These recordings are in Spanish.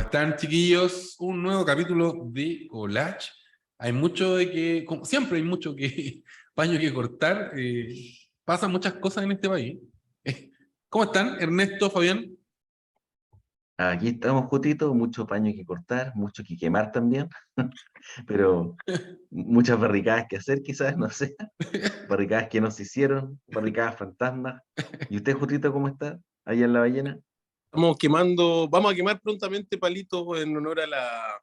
están, chiquillos? Un nuevo capítulo de Collage. Hay mucho de que, como siempre hay mucho que paño que cortar. Pasan muchas cosas en este país. ¿Cómo están, Ernesto, Fabián? Aquí estamos justitos, mucho paño que cortar, mucho que quemar también, pero muchas barricadas que hacer quizás, no sé, barricadas que nos hicieron, barricadas fantasmas. ¿Y usted, Jutito, cómo está? Allá en la ballena. Estamos quemando, vamos a quemar prontamente palitos en honor a la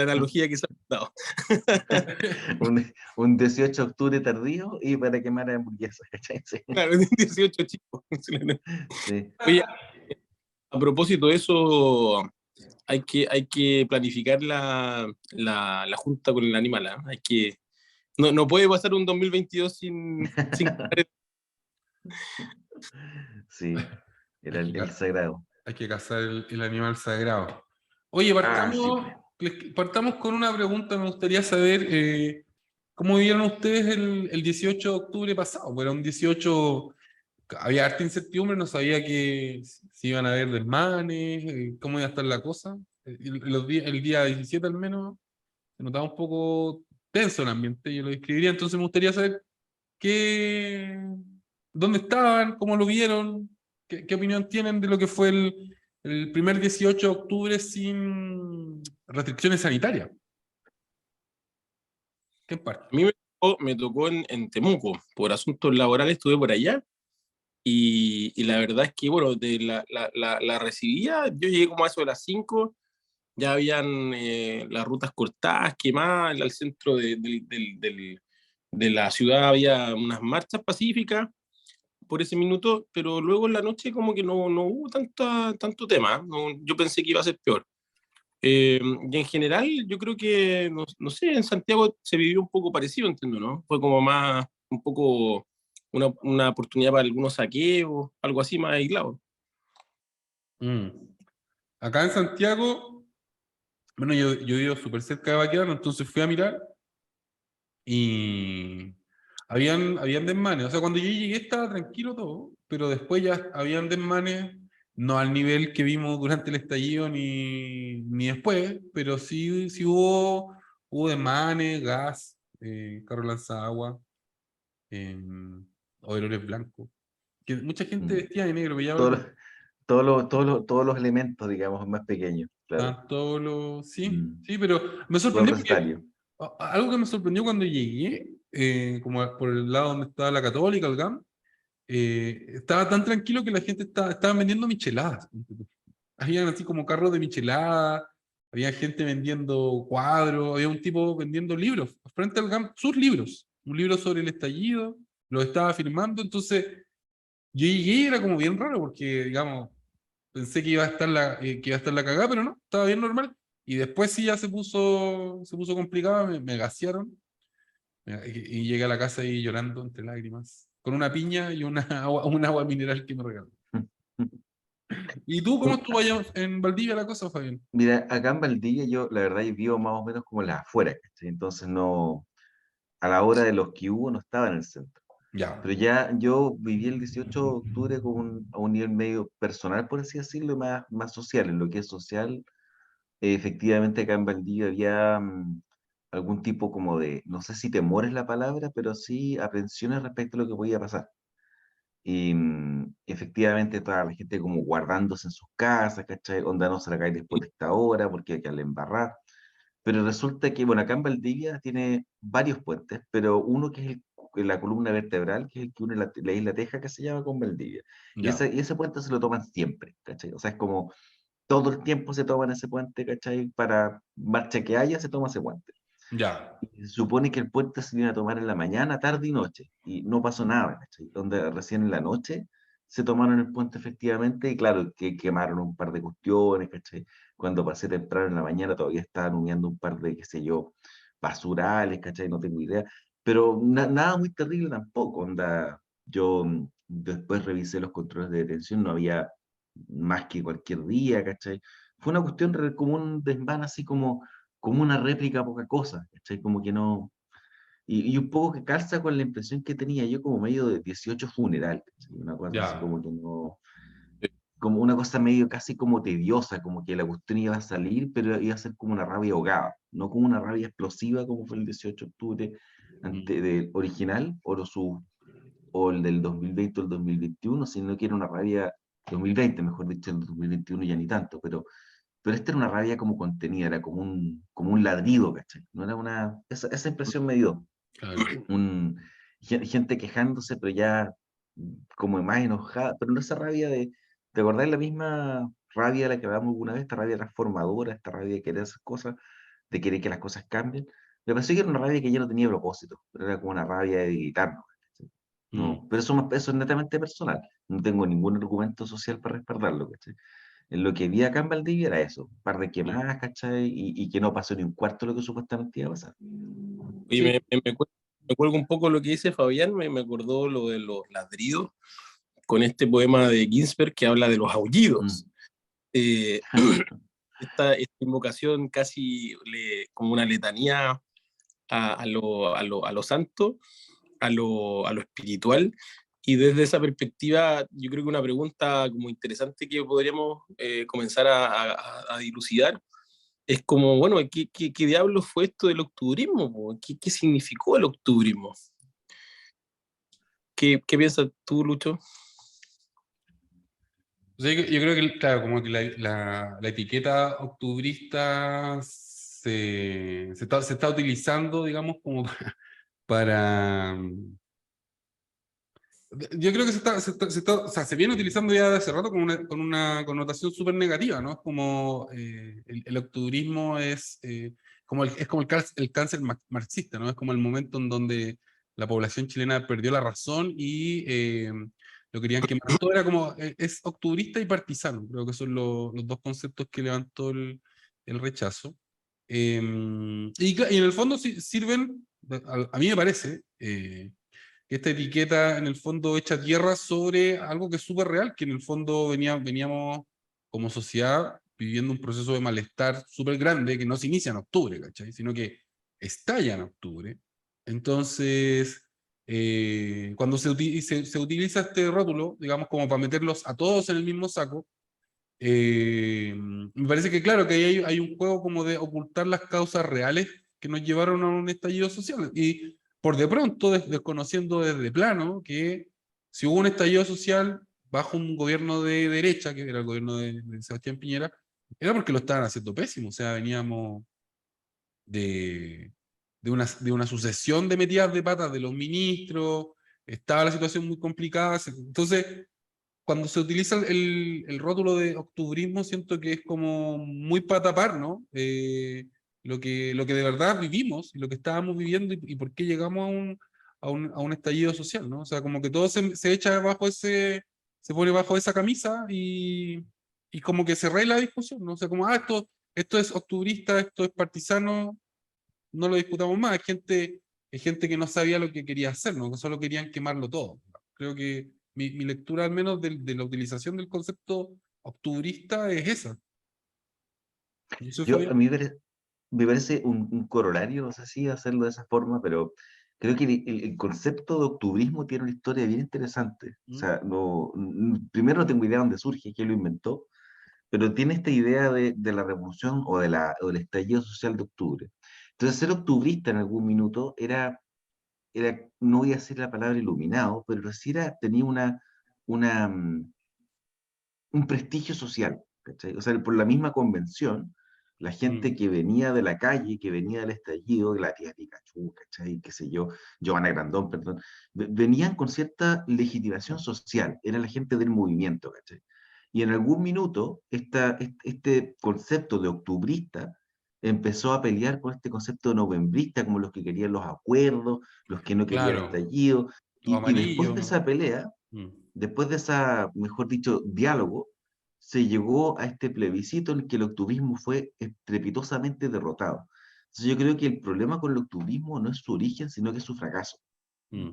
analogía que se ha dado. Un 18 de octubre tardío y para quemar hamburguesas, ¿cachai? Sí. Claro, 18 chicos. Sí. Oye, a propósito de eso, hay que planificar la junta con el animal, ¿ah? No puede pasar un 2022 sin Sí, era Hay que, el sagrado. hay que cazar el animal sagrado. Oye, Sí, pues. partamos con una pregunta. Me gustaría saber cómo vivieron ustedes el 18 de octubre pasado. Bueno, un 18, había harta incertidumbre, no sabía que si iban a haber desmanes, cómo iba a estar la cosa. El día 17 al menos se notaba un poco tenso el ambiente, yo lo describiría. Entonces me gustaría saber qué, dónde estaban, cómo lo vieron, qué opinión tienen de lo que fue el primer 18 de octubre sin restricciones sanitarias. ¿Qué parte? A mí me tocó en Temuco, por asuntos laborales estuve por allá y la verdad es que, bueno, la recibía, yo llegué como a eso de las 5, ya habían las rutas cortadas, quemadas, al centro de la ciudad había unas marchas pacíficas por ese minuto, pero luego en la noche como que no hubo tanto tema, ¿no? Yo pensé que iba a ser peor. Y en general, yo creo que, no sé, en Santiago se vivió un poco parecido, entiendo, ¿no? Fue como más, un poco una oportunidad para algunos saqueos, algo así más aislado. Mm. Acá en Santiago, bueno, yo vivo súper cerca de Baquedano, entonces fui a mirar y habían desmanes. O sea, cuando yo llegué estaba tranquilo todo, pero después ya habían desmanes, no al nivel que vimos durante el estallido ni después, pero sí hubo desmanes, gas, carro lanzagua, eh, overoles blancos. Que mucha gente Mm. vestía de negro, me llama Todos los, todos los elementos, digamos, más pequeños, claro. todos los... Sí, Mm. sí, pero me Todo el sorprendió porque recetario. algo que me sorprendió cuando llegué, como por el lado donde estaba la Católica, el GAM, estaba tan tranquilo que la gente estaba vendiendo micheladas. Habían así como carros de micheladas, había gente vendiendo cuadros, había un tipo vendiendo libros, frente al GAM, sus libros, un libro sobre el estallido, lo estaba firmando. Entonces yo llegué y era como bien raro porque, digamos, pensé que iba a estar la cagada, pero no, estaba bien normal. Y después sí ya se puso complicado, me gasearon. Y llegué a la casa ahí llorando entre lágrimas, con una piña y un agua mineral que me regaló. ¿Y tú cómo estuvo allá en Valdivia la cosa, Fabián? Mira, acá en Valdivia yo, la verdad, yo vivo más o menos como en las afueras, ¿cachai? Entonces no, a la hora de los que hubo no estaba en el centro. Ya, Pero ya yo viví el 18 de octubre a un nivel medio personal, por así decirlo, y más social. En lo que es social, efectivamente acá en Valdivia había algún tipo como de, no sé si temor es la palabra, pero sí aprensiones respecto a lo que podía pasar. Y efectivamente toda la gente como guardándose en sus casas, ¿cachai? Onda no se la cae después de esta hora porque hay que le embarrar. Pero resulta que, bueno, acá en Valdivia tiene varios puentes, pero uno que es la columna vertebral, que es el que une la isla Teja, que se llama con Valdivia. ya, Y ese puente se lo toman siempre, ¿cachai? O sea, es como todo el tiempo se toman ese puente, ¿cachai? Para marcha que haya, se toma ese puente. ya, Y se supone que el puente se iba a tomar en la mañana, tarde y noche, y no pasó nada, ¿cachai? Donde recién en la noche se tomaron el puente efectivamente, y claro, que quemaron un par de cuestiones, ¿cachai? Cuando pasé temprano en la mañana todavía estaban humeando un par de, qué sé yo, basurales, ¿cachai? No tengo idea, pero nada muy terrible tampoco, onda, yo después revisé los controles de detención, no había más que cualquier día, ¿cachai? Fue una cuestión como un desmán así como una réplica poca cosa, ¿cachai? Como que no, y un poco que calza con la impresión que tenía yo como medio de 18 funeral, ¿cachai? Una cosa así ya. como que no, como una cosa medio casi como tediosa, como que la cuestión iba a salir, pero iba a ser como una rabia ahogada, no como una rabia explosiva como fue el 18 de octubre del original o el del 2020 o el 2021, sino que era una rabia 2020, mejor dicho, el 2021 ya ni tanto, pero esta era una rabia como contenida, era como un ladrido, ¿cachai? No era esa impresión me dio. Claro. Gente quejándose, pero ya como más enojada, pero no esa rabia ¿te acordás la misma rabia de la que hablamos alguna vez? Esta rabia transformadora, esta rabia de querer hacer cosas, de querer que las cosas cambien. Me pareció que era una rabia que ya no tenía propósito, pero era como una rabia de gritarnos. ¿Cachai? No, pero eso es netamente personal. No tengo ningún argumento social para respaldarlo, ¿cachai? En lo que vi acá en Valdivia era eso, un par de quemadas, ¿cachai? Y que no pasó ni un cuarto de lo que supuestamente iba a pasar. Y Sí. me cuelgo un poco lo que dice Fabián, me acordó lo de los ladridos, con este poema de Ginsberg que habla de los aullidos. Mm. Eh, esta invocación casi como una letanía a lo santo, a lo espiritual. Y desde esa perspectiva, yo creo que una pregunta como interesante que podríamos comenzar a dilucidar es como, bueno, ¿qué diablos fue esto del octubrismo? Po? ¿Qué significó el octubrismo? ¿Qué piensas tú, Lucho? O sea, yo creo que, claro, como que la etiqueta octubrista se está utilizando, digamos, como para... Yo creo que o sea, se viene utilizando ya de hace rato con una connotación súper negativa, ¿no? Es como el octubrismo es como el cáncer marxista, ¿no? Es como el momento en donde la población chilena perdió la razón y lo querían quemar. Todo era como, es octubrista y partisano, creo que son los dos conceptos que levantó el rechazo. Y en el fondo sirven, a mí me parece, que esta etiqueta en el fondo echa tierra sobre algo que es súper real, que en el fondo veníamos como sociedad viviendo un proceso de malestar súper grande que no se inicia en octubre, ¿cachai? Sino que estalla en octubre. Entonces, cuando se utiliza este rótulo, digamos, como para meterlos a todos en el mismo saco, me parece que claro, que ahí hay un juego como de ocultar las causas reales que nos llevaron a un estallido social. Y por de pronto, desconociendo desde plano que si hubo un estallido social bajo un gobierno de derecha, que era el gobierno de Sebastián Piñera, era porque lo estaban haciendo pésimo. O sea, veníamos de, de una sucesión de metidas de patas de los ministros, estaba la situación muy complicada. Entonces, cuando se utiliza el rótulo de octubrismo, siento que es como muy para tapar, ¿no? Lo que de verdad vivimos y lo que estábamos viviendo y por qué llegamos a un estallido social, ¿no? O sea, como que todo se echa bajo se pone bajo esa camisa y como que se arregla la discusión, ¿no? O sea, como, esto es octubrista, esto es partisano, no lo discutamos más. Es gente que no sabía lo que quería hacer, ¿no? Que solo querían quemarlo todo. Creo que mi lectura, al menos, de la utilización del concepto octubrista es esa. ¿Y eso, A Fabián? mí me parece un corolario, no sé si hacerlo de esa forma, pero creo que el concepto de octubrismo tiene una historia bien interesante. O ¿Mm? sea, primero no tengo idea de dónde surge, quién lo inventó, pero tiene esta idea de la revolución o del estallido social de octubre. Entonces, ser octubrista en algún minuto no voy a decir la palabra iluminado, pero sí tenía una, mm, un prestigio social, ¿cachai? O sea, por la misma convención, la Mm, gente que venía de la calle, que venía del estallido, la tía Pikachu, ¿cachai? Qué sé yo, Giovanna Grandón, perdón, venían con cierta legitimación social, era la gente del movimiento, ¿cachai? Y en algún minuto, este concepto de octubrista empezó a pelear con este concepto de novembrista, como los que querían los acuerdos, los que no querían el claro, estallido, los y después de amarillos. esa pelea, Mm, después de esa, mejor dicho, diálogo, se llegó a este plebiscito en el que el octubrismo fue estrepitosamente derrotado. Entonces yo creo que el problema con el octubrismo no es su origen, sino que es su fracaso. mm,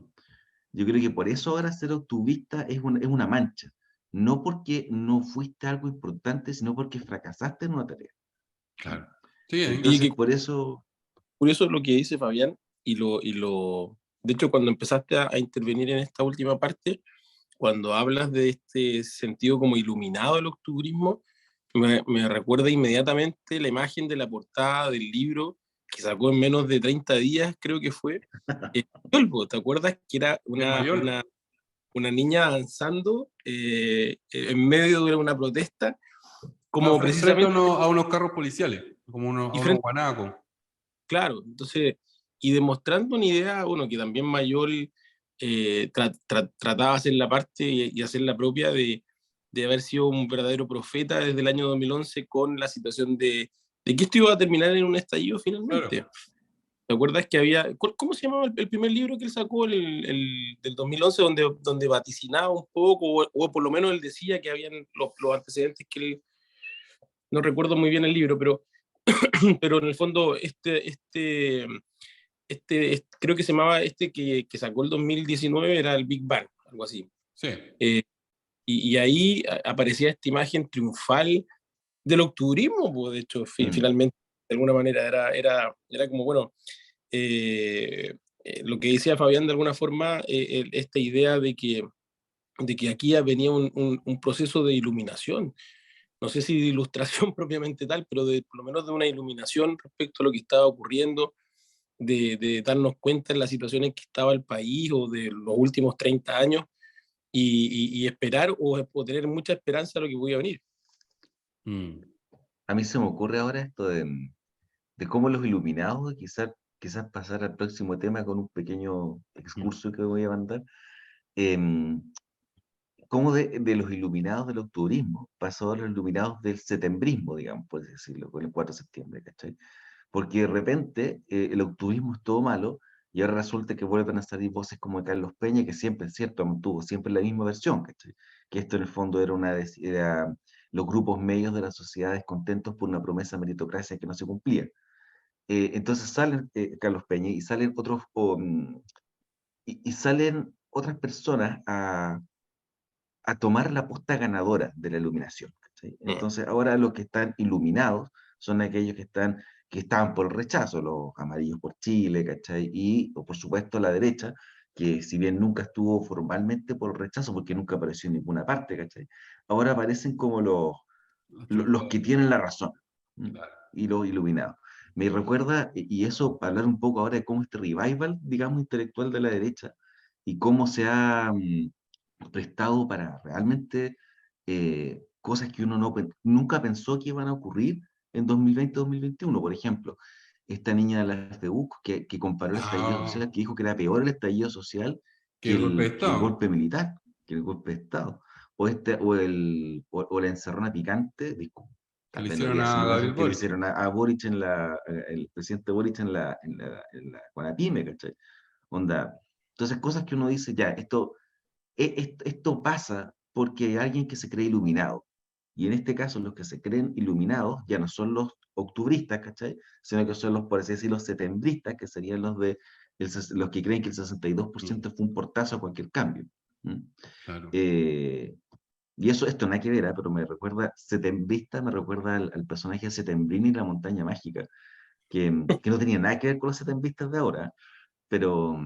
Yo creo que por eso ahora ser octubrista es una mancha. No porque no fuiste algo importante, sino porque fracasaste en una tarea. claro. Sí, Oye, Entonces, qué por eso, curioso lo que dice Fabián, de hecho, cuando empezaste a intervenir en esta última parte, cuando hablas de este sentido como iluminado del octubrismo, me recuerda inmediatamente la imagen de la portada del libro que sacó en menos de 30 días, creo que fue, Yolbo. ¿Te acuerdas que era El mayor. una niña danzando en medio de una protesta, como Frente a precisamente, a unos carros policiales, como y a unos frente, guanacos. claro, entonces, y demostrando una idea, bueno, que también Mayol trataba de hacer la parte y hacer la propia de haber sido un verdadero profeta desde el año 2011 con la situación de que esto iba a terminar en un estallido Claro. finalmente. ¿Te acuerdas que había, cómo se llamaba el primer libro que él sacó, del 2011, donde vaticinaba un poco, o por lo menos él decía que habían los antecedentes que él, no recuerdo muy bien el libro, pero en el fondo creo que se llamaba que sacó el 2019, era el Big Bang, algo así. Sí. Eh, y ahí aparecía esta imagen triunfal del octubrismo, pues, de hecho, finalmente, de alguna manera, era como, bueno, lo que decía Fabián de alguna forma, esta idea de que aquí venía un proceso de iluminación, no sé si de ilustración propiamente tal, pero por lo menos de una iluminación respecto a lo que estaba ocurriendo, de darnos cuenta en las situaciones que estaba el país o de los últimos 30 años y esperar o tener mucha esperanza a lo que podía venir. Mm. A mí se me ocurre ahora esto de cómo los iluminados, quizás pasar al próximo tema con un pequeño Mm. excurso que voy a mandar, em, cómo de los iluminados del octubrismo pasó a los iluminados del setembrismo, digamos, por así decirlo, con el 4 de septiembre, ¿cachai? Porque de repente el octubrismo es todo malo y ahora resulta que vuelven a salir voces como de Carlos Peña, que siempre, es cierto, tuvo siempre la misma versión, ¿cachai? Que esto en el fondo era los grupos medios de la sociedad descontentos por una promesa de meritocracia que no se cumplía. Entonces salen Carlos Peña y salen y salen otras personas a tomar la posta ganadora de la iluminación, ¿cachai? Entonces ahora los que están iluminados son aquellos que estaban por el rechazo, los amarillos por Chile, ¿cachai? O por supuesto la derecha, que si bien nunca estuvo formalmente por el rechazo, porque nunca apareció en ninguna parte, ¿cachai? Ahora aparecen como Los los que triunfadores. tienen la razón, ¿m? Claro. Y los iluminados. Me recuerda, y eso, hablar un poco ahora de cómo este revival, digamos, intelectual de la derecha, y cómo se ha prestado para realmente cosas que uno nunca pensó que iban a ocurrir en 2020-2021. Por ejemplo, esta niña de la FEUC que comparó el estallido Ah, social, que dijo que era peor el estallido social que el golpe de que el Estado. golpe militar, que el golpe de Estado. O la encerrona picante, Que tal le vez no voy hicieron a decir a igual Gabriel que le Boric. hicieron a Boric el presidente Boric en la Conapime, ¿cachai? Onda. Entonces, cosas que uno dice, ya, esto pasa porque hay alguien que se cree iluminado. Y en este caso, los que se creen iluminados ya no son los octubristas, ¿cachai? Sino que son los, por así decirlo, setembristas, que serían los que creen que el Mm. 62% fue un portazo a cualquier cambio. ¿Mm? Claro. Eh, y esto nada que ver, pero me recuerda, setembrista me recuerda al personaje de Setembrini y la montaña mágica, que no tenía nada que ver con los setembristas de ahora, pero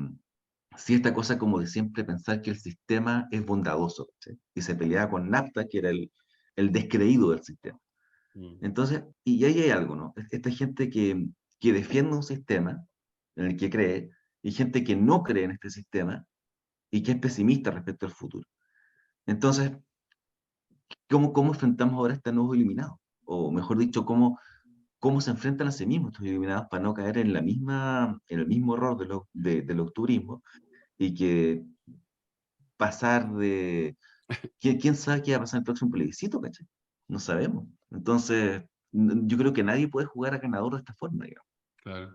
sí esta cosa como de siempre pensar que el sistema es bondadoso, ¿sí? Y se peleaba con Nafta, que era el descreído del sistema. Mm. Entonces, y ahí hay algo, ¿no? Esta gente que defiende un sistema en el que cree, y gente que no cree en este sistema y que es pesimista respecto al futuro. Entonces, ¿cómo enfrentamos ahora a este nuevo iluminado? O mejor dicho, ¿cómo se enfrentan a sí mismos estos iluminados para no caer en el mismo error del octubrismo y que pasar de ¿quién sabe qué va a pasar en el próximo plebiscito, ¿cachai? No sabemos. Entonces, yo creo que nadie puede jugar a ganador de esta forma, digamos. Claro.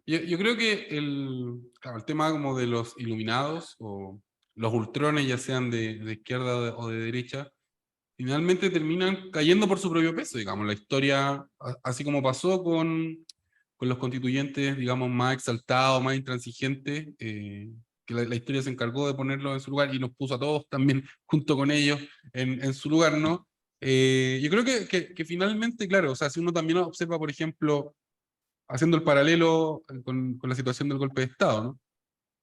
Yo creo que claro, el tema como de los iluminados o los ultrones, ya sean de izquierda o de derecha, finalmente terminan cayendo por su propio peso, digamos. La historia, así como pasó con los constituyentes, digamos, más exaltados, más intransigentes, que la historia se encargó de ponerlos en su lugar y nos puso a todos también junto con ellos en su lugar, ¿no? Yo creo que finalmente, claro, o sea, si uno también observa, por ejemplo, haciendo el paralelo con la situación del golpe de Estado, ¿no?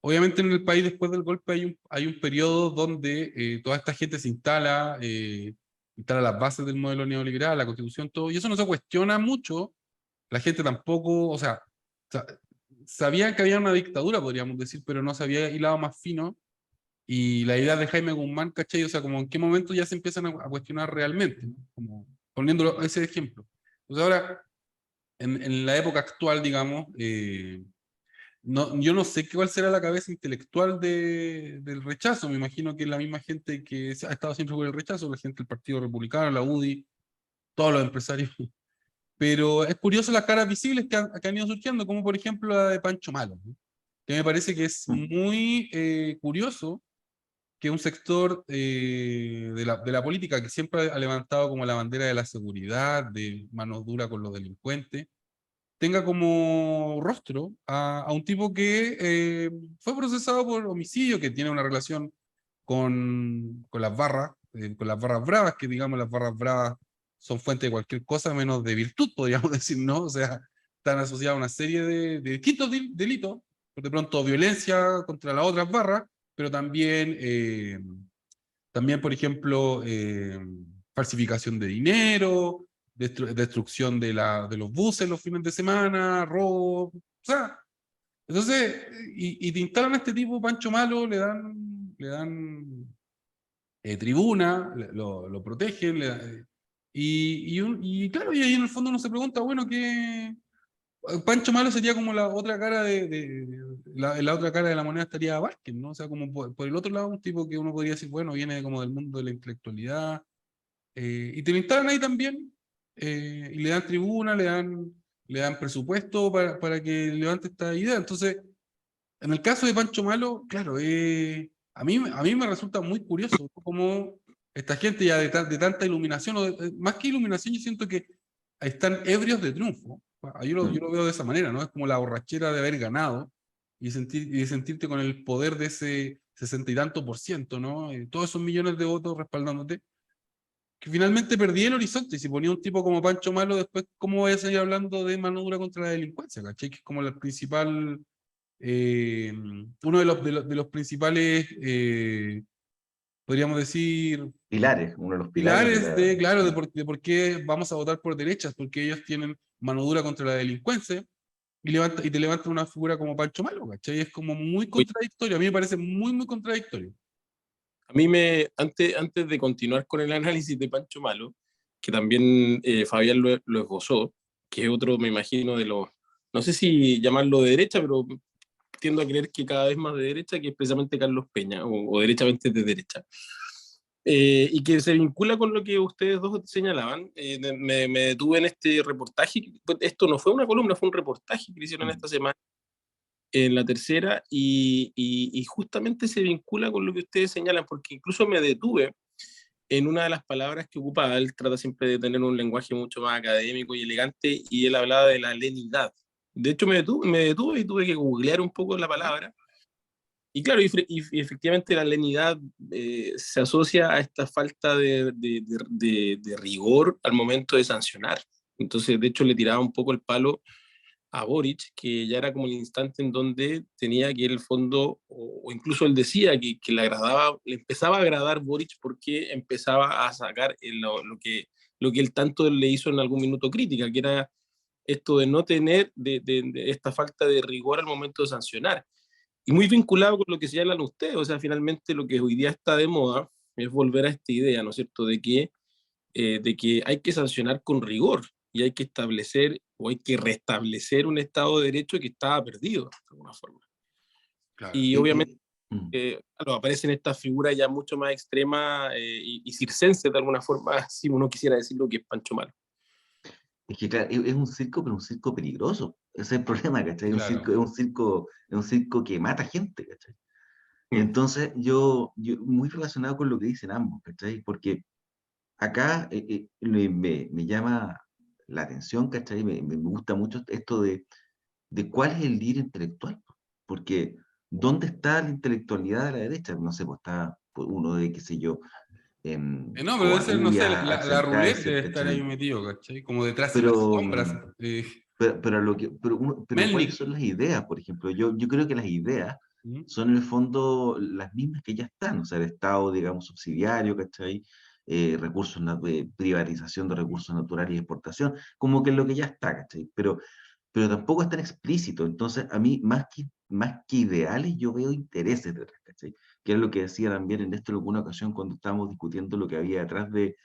obviamente en el país después del golpe hay un periodo donde toda esta gente se instala las bases del modelo neoliberal, la constitución, todo, y eso no se cuestiona mucho. La gente tampoco, o sea, sa- sabían que había una dictadura, podríamos decir, pero no se había hilado más fino. Y la idea de Jaime Guzmán, ¿cachai? O sea, como en qué momento ya se empiezan a cuestionar realmente, ¿no? Como poniéndolo ese ejemplo. Pues ahora, en la época actual, digamos, no, yo no sé cuál será la cabeza intelectual del rechazo. Me imagino que es la misma gente que ha estado siempre por el rechazo, la gente del Partido Republicano, la UDI, todos los empresarios. Pero es curioso las caras visibles que han ido surgiendo, como por ejemplo la de Pancho Malo, ¿no? Que me parece que es muy curioso que un sector de la política que siempre ha levantado como la bandera de la seguridad, de mano dura con los delincuentes, tenga como rostro a un tipo que fue procesado por homicidio, que tiene una relación con las barras bravas, que digamos las barras bravas son fuente de cualquier cosa menos de virtud, podríamos decir, ¿no? O sea, están asociadas a una serie de distintos delitos, por de pronto violencia contra las otras barras, pero también por ejemplo, falsificación de dinero, destrucción de los buses los fines de semana, robo, o sea, entonces, y te instalan a este tipo, Pancho Malo, le dan tribuna, lo protegen, y claro, y ahí en el fondo uno se pregunta, bueno, ¿qué? Pancho Malo sería como la otra cara la otra cara de la moneda estaría Vázquez, ¿no? O sea, como por el otro lado, un tipo que uno podría decir, bueno, viene como del mundo de la intelectualidad, y te lo instalan ahí también, y le dan tribuna, le dan presupuesto para que levante esta idea. Entonces, en el caso de Pancho Malo, claro, a mí me resulta muy curioso cómo esta gente ya de tanta iluminación, más que iluminación, yo siento que están ebrios de triunfo. Yo lo veo de esa manera, ¿no? Es como la borrachera de haber ganado y de sentirte con el poder de ese 60 y tanto por ciento, ¿no? Todos esos millones de votos respaldándote, que finalmente perdí el horizonte. Y si ponía un tipo como Pancho Malo, después, ¿cómo voy a seguir hablando de mano dura contra la delincuencia? ¿Cachai? Que es como la principal, uno de los principales, podríamos decir, Pilares, uno de los pilares de pilares la... claro, de por qué vamos a votar por derechas, porque ellos tienen mano dura contra la delincuencia y te levantan una figura como Pancho Malo, ¿cachai? Es como muy Oye, contradictorio, a mí me parece muy, muy contradictorio. a mí antes de continuar con el análisis de Pancho Malo, que también Fabián lo esbozó, que es otro, me imagino, de los, no sé si llamarlo de derecha, pero tiendo a creer que cada vez más de derecha, que es precisamente Carlos Peña, o derechamente de derecha. Y que se vincula con lo que ustedes dos señalaban. Me detuve en este reportaje. Esto no fue una columna, fue un reportaje que hicieron esta semana en La Tercera, y justamente se vincula con lo que ustedes señalan, porque incluso me detuve en una de las palabras que ocupaba. Él trata siempre de tener un lenguaje mucho más académico y elegante, y él hablaba de la lenidad. De hecho, me detuve y tuve que googlear un poco la palabra. Y claro, y efectivamente la lenidad se asocia a esta falta de rigor al momento de sancionar. Entonces, de hecho, le tiraba un poco el palo a Boric, que ya era como el instante en donde tenía que ir el fondo, o incluso él decía que le empezaba a agradar Boric porque empezaba a sacar lo que él tanto le hizo en algún minuto crítica, que era esto de no tener de esta falta de rigor al momento de sancionar. Y muy vinculado con lo que señalan ustedes, o sea, finalmente lo que hoy día está de moda es volver a esta idea, ¿no es cierto?, de que hay que sancionar con rigor y hay que establecer o hay que restablecer un Estado de Derecho que estaba perdido, de alguna forma. Claro. Y Y- obviamente, y- mm. claro, aparecen estas figuras ya mucho más extremas y circenses, de alguna forma, si uno quisiera decirlo, que es Pancho Malo. Es que claro, es un circo, pero un circo peligroso. Ese es el problema, ¿cachai? Claro. Es un circo que mata gente, ¿cachai? Mm. Entonces, yo muy relacionado con lo que dicen ambos, ¿cachai? Porque acá me llama la atención, ¿cachai? Me gusta mucho esto de cuál es el líder intelectual. Porque, ¿dónde está la intelectualidad de la derecha? No sé, pues está pues, uno de, qué sé yo, No, pero debe ser, no sé, Covarrubias, la Axel roulette debe Kaiser, estar ahí ¿cachai? metido, ¿cachai? Como detrás de las Pero, sombras. pero, pero, lo que, pero, pero ¿cuáles Melnik, son las ideas? Por ejemplo, yo creo que las ideas ¿Mm? son en el fondo las mismas que ya están, o sea, el Estado, digamos, subsidiario, ¿cachai? Privatización de recursos naturales y exportación, como que es lo que ya está, ¿cachai? Pero tampoco es tan explícito, entonces a mí, más que ideales, yo veo intereses detrás, ¿cachai? Que es lo que decía también en esto en alguna ocasión cuando estábamos discutiendo lo que había detrás de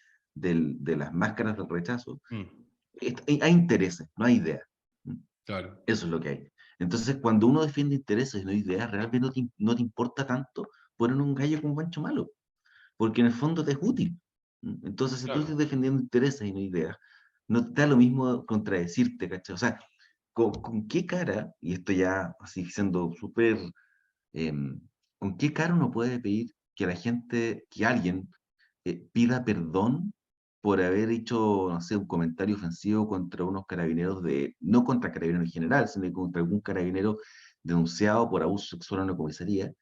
las máscaras del rechazo. Mm, Hay intereses, no hay ideas. claro, Eso es lo que hay. Entonces, cuando uno defiende intereses y no ideas, realmente no te importa tanto poner un gallo con un gancho malo, porque en el fondo te es útil. Entonces, si tú estás claro. defendiendo intereses y no ideas, no te da lo mismo contradecirte, ¿cachai? O sea, ¿con qué cara, y esto ya así siendo súper, em, con qué cara uno puede pedir que la gente, que alguien pida perdón por haber hecho, no sé, un comentario ofensivo contra unos carabineros no contra carabineros en general, sino contra algún carabinero denunciado por abuso sexual en una comisaría,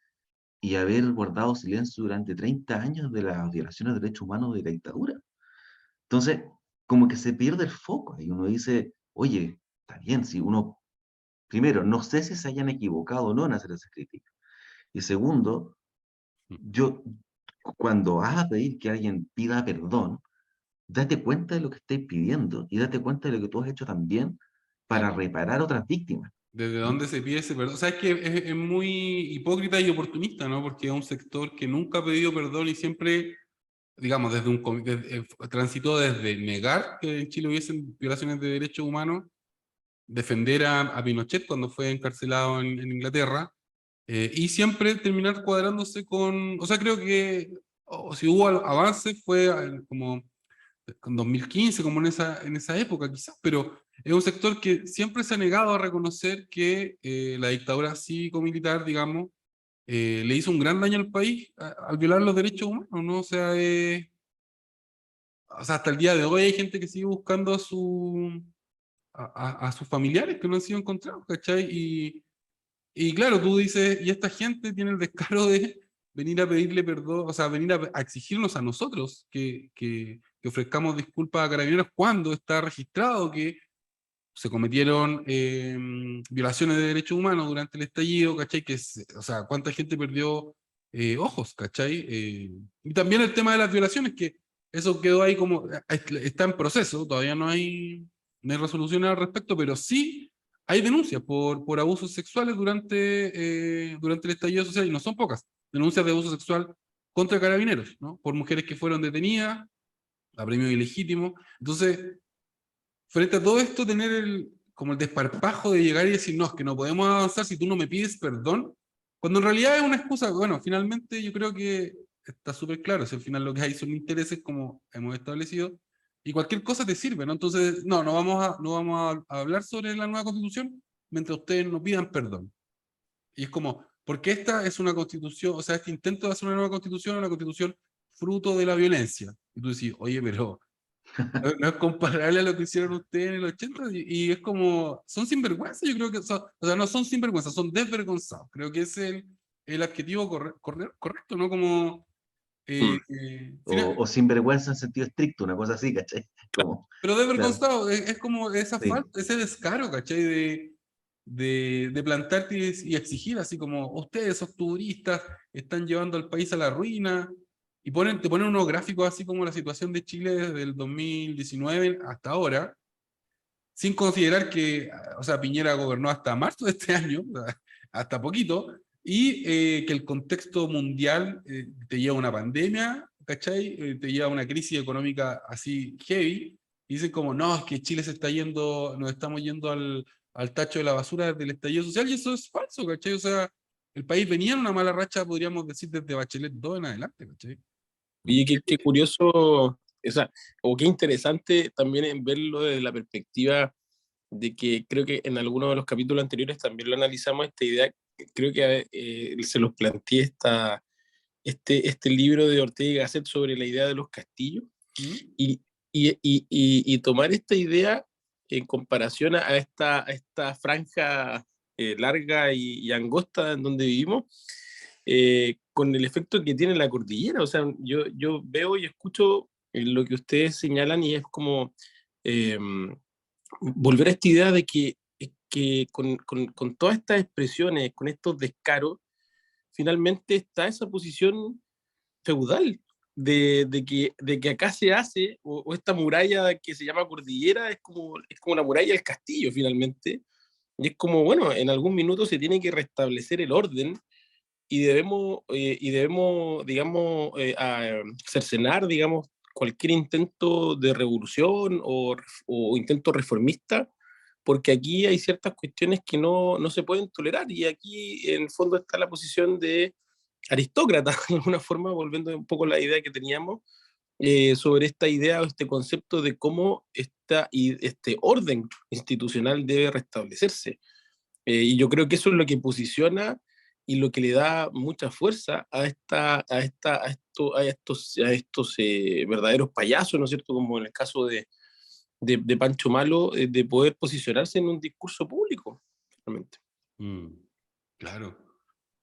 y haber guardado silencio durante 30 años de las violaciones de derechos humanos de la dictadura? Entonces, como que se pierde el foco y uno dice, oye, está bien, si uno, primero, no sé si se hayan equivocado o no en hacer esas críticas. Y segundo, Mm, yo, cuando vas a pedir que alguien pida perdón, date cuenta de lo que estáis pidiendo y date cuenta de lo que tú has hecho también para claro. reparar otras víctimas. ¿Desde ¿Mm? dónde se pide ese perdón? O sea, es que es muy hipócrita y oportunista, ¿no? Porque es un sector que nunca ha pedido perdón y siempre, digamos, transitó desde negar que en Chile hubiesen violaciones de derechos humanos, defender a Pinochet cuando fue encarcelado en Inglaterra, y siempre terminar cuadrándose con, o sea, creo que si hubo avances fue como con 2015, como en esa época quizás, pero es un sector que siempre se ha negado a reconocer que la dictadura cívico-militar, digamos, le hizo un gran daño al país al violar los derechos humanos, ¿no? O sea, hasta el día de hoy hay gente que sigue buscando a sus familiares que no han sido encontrados, ¿cachai? Y claro, tú dices, y esta gente tiene el descaro de venir a pedirle perdón, o sea, venir a exigirnos a nosotros que ofrezcamos disculpas a Carabineros cuando está registrado que se cometieron violaciones de derechos humanos durante el estallido, ¿cachai? O sea, cuánta gente perdió ojos, ¿cachai? Y también el tema de las violaciones, que eso quedó ahí como, está en proceso, todavía no hay resoluciones al respecto, pero sí hay denuncias por abusos sexuales durante el estallido social, y no son pocas, denuncias de abuso sexual contra carabineros, ¿no? Por mujeres que fueron detenidas, a premio ilegítimo. Entonces, frente a todo esto, tener como el desparpajo de llegar y decir, no, es que no podemos avanzar si tú no me pides perdón, cuando en realidad es una excusa. Bueno, finalmente yo creo que está súper claro, si al final lo que hay son intereses como hemos establecido, y cualquier cosa te sirve, ¿no? Entonces, no vamos a hablar sobre la nueva constitución mientras ustedes no pidan perdón. Y es como, porque esta es una constitución, o sea, este intento de hacer una nueva constitución es una constitución fruto de la violencia. Y tú decís, oye, pero no es comparable a lo que hicieron ustedes en el 80, y es como, son sinvergüenzas, yo creo que o sea, no son sinvergüenzas, son desvergonzados. Creo que es el adjetivo correcto, ¿no? Como, Mm, O sinvergüenza en sentido estricto, una cosa así, ¿cachai? claro. Como, pero claro, desvergonzado, es como esa sí. falta, ese descaro, ¿cachai? De plantarte y exigir, así como, ustedes, octubristas, están llevando al país a la ruina, y te ponen unos gráficos así como la situación de Chile desde el 2019 hasta ahora, sin considerar que, o sea, Piñera gobernó hasta marzo de este año, o sea, hasta poquito, y que el contexto mundial te lleva a una pandemia, ¿cachai? Te lleva a una crisis económica así heavy, y dicen como, no, es que Chile se está yendo, nos estamos yendo al tacho de la basura del estallido social, y eso es falso, ¿cachai? O sea, el país venía en una mala racha, podríamos decir, desde Bachelet 2 en adelante, ¿cachai? Y qué curioso, o sea, o qué interesante también en verlo desde la perspectiva de que creo que en algunos de los capítulos anteriores también lo analizamos, esta idea, creo que se los planteé este libro de Ortega y Gasset sobre la idea de los castillos, ¿Mm? y, y tomar esta idea en comparación a esta franja larga y angosta en donde vivimos, con el efecto que tiene la cordillera. O sea, yo veo y escucho lo que ustedes señalan y es como eh, volver a esta idea de que con todas estas expresiones, con estos descaros, finalmente está esa posición feudal de que acá se hace, o esta muralla que se llama cordillera es como la muralla del castillo finalmente, y es como, bueno, en algún minuto se tiene que restablecer el orden y debemos digamos, cercenar, digamos, cualquier intento de revolución o intento reformista, porque aquí hay ciertas cuestiones que no se pueden tolerar, y aquí en el fondo está la posición de aristócrata, de alguna forma, volviendo un poco a la idea que teníamos, sobre esta idea o este concepto de cómo este orden institucional debe restablecerse. Y yo creo que eso es lo que posiciona y lo que le da mucha fuerza a estos verdaderos payasos, ¿no es cierto? Como en el caso de Pancho Malo, de poder posicionarse en un discurso público, realmente. Claro.